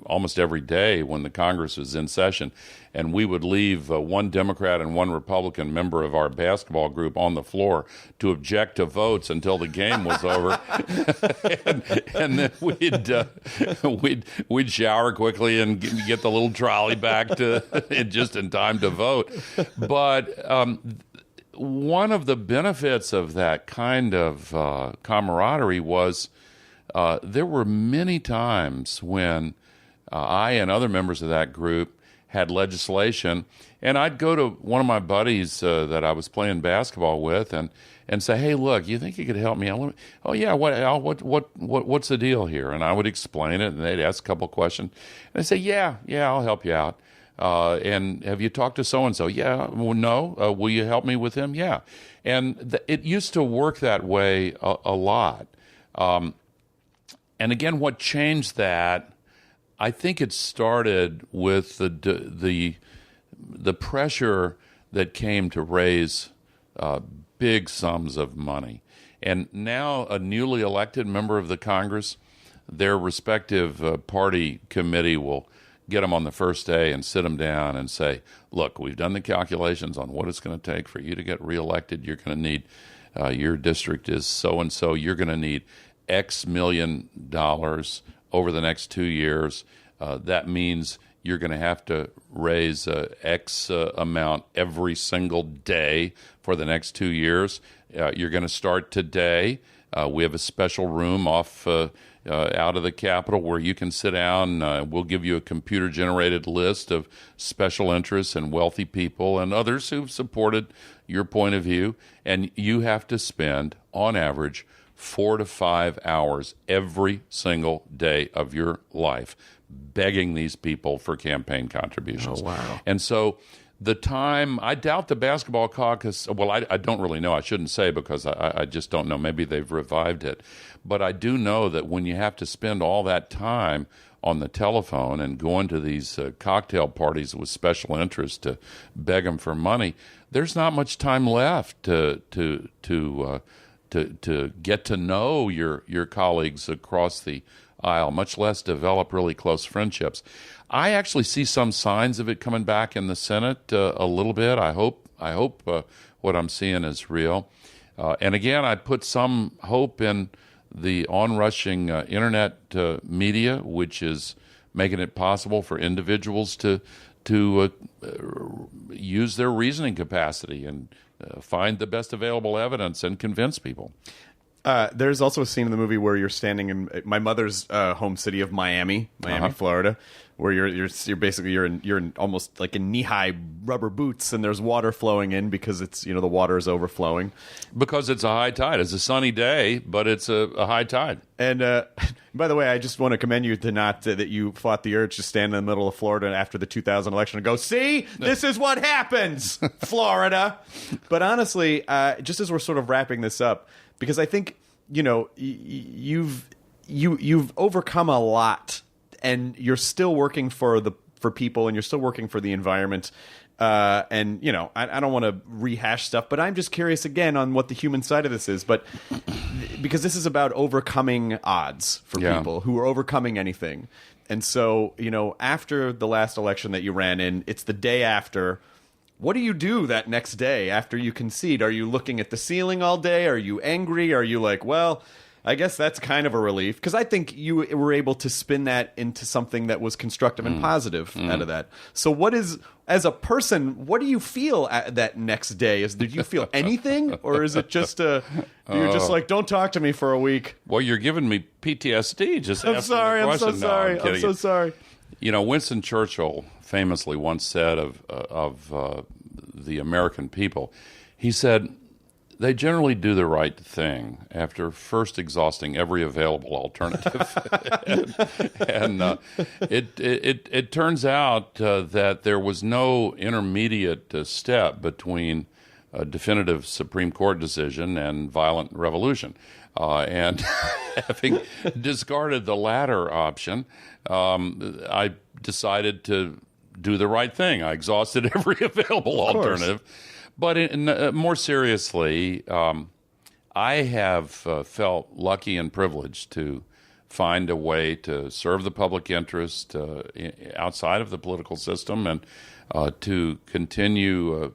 almost every day when the Congress was in session, and we would leave one Democrat and one Republican member of our basketball group on the floor to object to votes until the game was over, and then we'd shower quickly and get the little trolley back to just in time to vote, but. One of the benefits of that kind of camaraderie was there were many times when I and other members of that group had legislation, and I'd go to one of my buddies that I was playing basketball with and say, "Hey, look, you think you could help me out?" "Oh yeah, what's the deal here?" And I would explain it, and they'd ask a couple questions, and I'd say, "Yeah, I'll help you out." And have you talked to so-and-so? Yeah. Well, no. Will you help me with him? Yeah. And it used to work that way a lot. And again, what changed that, I think it started with the pressure that came to raise big sums of money. And now a newly elected member of the Congress their respective party committee will get them on the first day and sit them down and say, look, we've done the calculations on what it's going to take for you to get reelected. You're going to need, your district is so-and-so. You're going to need X million dollars over the next 2 years. That means you're going to have to raise X amount every single day for the next 2 years. You're going to start today. We have a special room off out of the Capitol where you can sit down. We'll give you a computer-generated list of special interests and wealthy people and others who've supported your point of view. And you have to spend, on average, 4 to 5 hours every single day of your life begging these people for campaign contributions. Oh, wow. And so the time, I doubt the basketball caucus, well, I don't really know. I shouldn't say because I just don't know. Maybe they've revived it. But I do know that when you have to spend all that time on the telephone and going to these cocktail parties with special interest to beg them for money, there's not much time left to get to know your colleagues across the aisle, much less develop really close friendships. I actually see some signs of it coming back in the Senate a little bit. I hope what I'm seeing is real. And again, I put some hope in the onrushing internet media, which is making it possible for individuals to use their reasoning capacity and find the best available evidence and convince people. There's also a scene in the movie where you're standing in my mother's home city of Miami, Florida, where you're basically you're in almost like in knee-high rubber boots, and there's water flowing in because it's the water is overflowing. Because it's a high tide. It's a sunny day, but it's a high tide. And by the way, I just want to commend you to not that you fought the urge to stand in the middle of Florida after the 2000 election and go, see, this is what happens, Florida. But honestly, just as we're sort of wrapping this up, because I think you've overcome a lot, and you're still working for people, and you're still working for the environment. And I don't want to rehash stuff, but I'm just curious again on what the human side of this is. But because this is about overcoming odds for people who are overcoming anything, and so after the last election that you ran in, it's the day after. What do you do that next day after you concede? Are you looking at the ceiling all day? Are you angry? Are you like, well, I guess that's kind of a relief? Because I think you were able to spin that into something that was constructive and positive out of that. So as a person, what do you feel that next day? Do you feel anything? Or is it just you're just like, don't talk to me for a week? Well, you're giving me PTSD just I'm asking sorry. the I'm so question. sorry. No, I'm so sorry. Winston Churchill famously once said of the American people, he said, they generally do the right thing after first exhausting every available alternative. and it turns out that there was no intermediate step between a definitive Supreme Court decision and violent revolution. And having discarded the latter option, I decided to do the right thing. I exhausted every available alternative. But more seriously, I have felt lucky and privileged to find a way to serve the public interest outside of the political system and to continue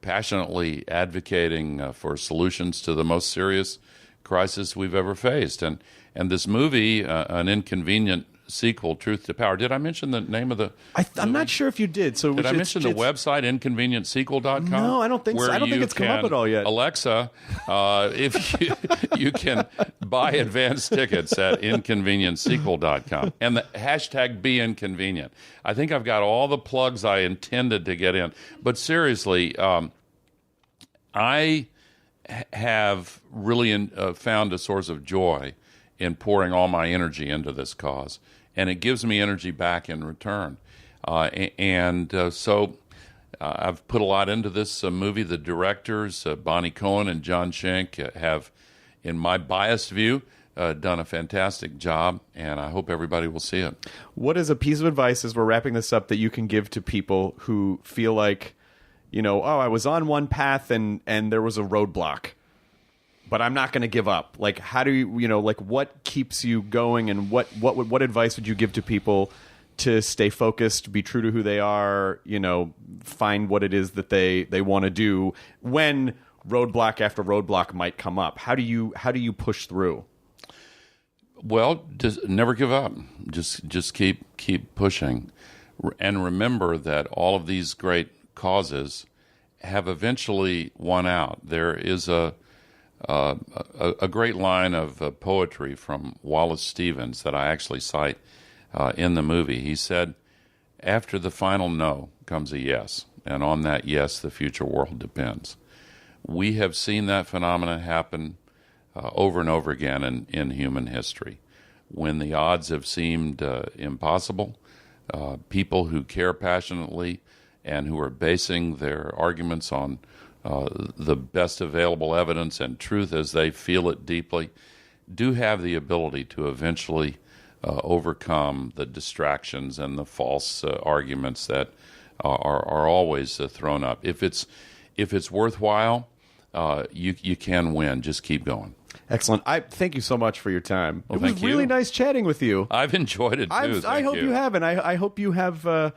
passionately advocating for solutions to the most serious crisis we've ever faced. And this movie, An Inconvenient Sequel, Truth to Power. Did I mention the name of the I'm not sure if you did. So did I mention the website, inconvenientsequel.com? No, I don't think so. I don't think it's come up at all yet. Alexa, if you can buy advance tickets at inconvenientsequel.com. And the hashtag be inconvenient. I think I've got all the plugs I intended to get in. But seriously, I have really found a source of joy in pouring all my energy into this cause. And it gives me energy back in return. So I've put a lot into this movie. The directors, Bonnie Cohen and John Schenk, have, in my biased view, done a fantastic job, and I hope everybody will see it. What is a piece of advice, as we're wrapping this up, that you can give to people who feel like, I was on one path and there was a roadblock? but I'm not going to give up. Like, how do you know, like, what keeps you going, and what advice would you give to people to stay focused, be true to who they are, you know, find what it is that they want to do when roadblock after roadblock might come up? How do you push through? Well, just never give up. Just keep pushing, and remember that all of these great causes have eventually won out. There is a great line of poetry from Wallace Stevens that I actually cite in the movie. He said, "After the final no comes a yes, and on that yes, the future world depends." We have seen that phenomenon happen over and over again in human history. When the odds have seemed impossible, people who care passionately and who are basing their arguments on the best available evidence and truth as they feel it deeply do have the ability to eventually overcome the distractions and the false arguments that are always thrown up. If it's worthwhile, you can win. Just keep going. Excellent. I thank you so much for your time. Well, it was thank really you. nice chatting with you. I've enjoyed it too. I hope you have, and I hope you have. I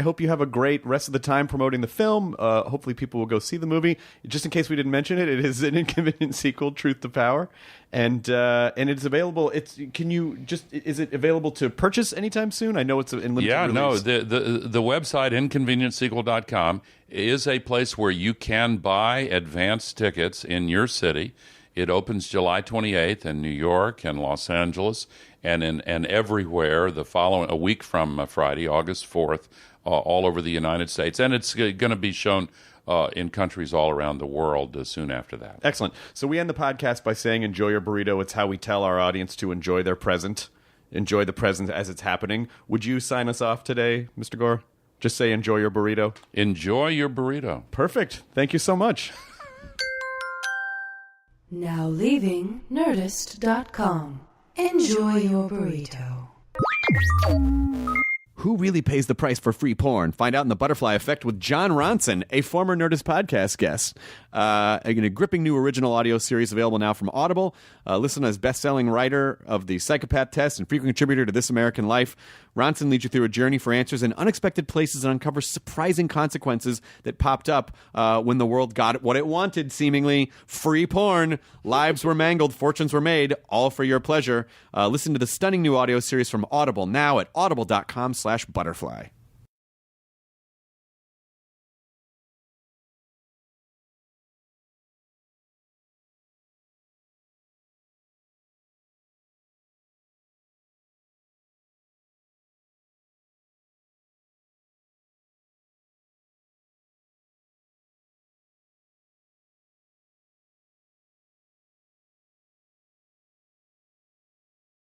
hope you have a great rest of the time promoting the film. Hopefully, people will go see the movie. Just in case we didn't mention it, it is An Inconvenient Sequel, Truth to Power, and it's available. Is it available to purchase anytime soon? I know it's in limited release. The website inconvenientsequel.com is a place where you can buy advance tickets in your city. It opens July 28th in New York and Los Angeles and everywhere a week from Friday, August 4th, all over the United States. And it's going to be shown in countries all around the world soon after that. Excellent. So we end the podcast by saying enjoy your burrito. It's how we tell our audience to enjoy their present. Enjoy the present as it's happening. Would you sign us off today, Mr. Gore? Just say enjoy your burrito. Enjoy your burrito. Perfect. Thank you so much. Now leaving Nerdist.com. Enjoy your burrito. Who really pays the price for free porn? Find out in The Butterfly Effect with John Ronson, a former Nerdist podcast guest. A gripping new original audio series available now from Audible. Listen as best-selling writer of The Psychopath Test and frequent contributor to This American Life. Ronson leads you through a journey for answers in unexpected places and uncovers surprising consequences that popped up when the world got what it wanted, seemingly free porn. Lives were mangled, fortunes were made, all for your pleasure. Listen to the stunning new audio series from Audible now at audible.com/butterfly.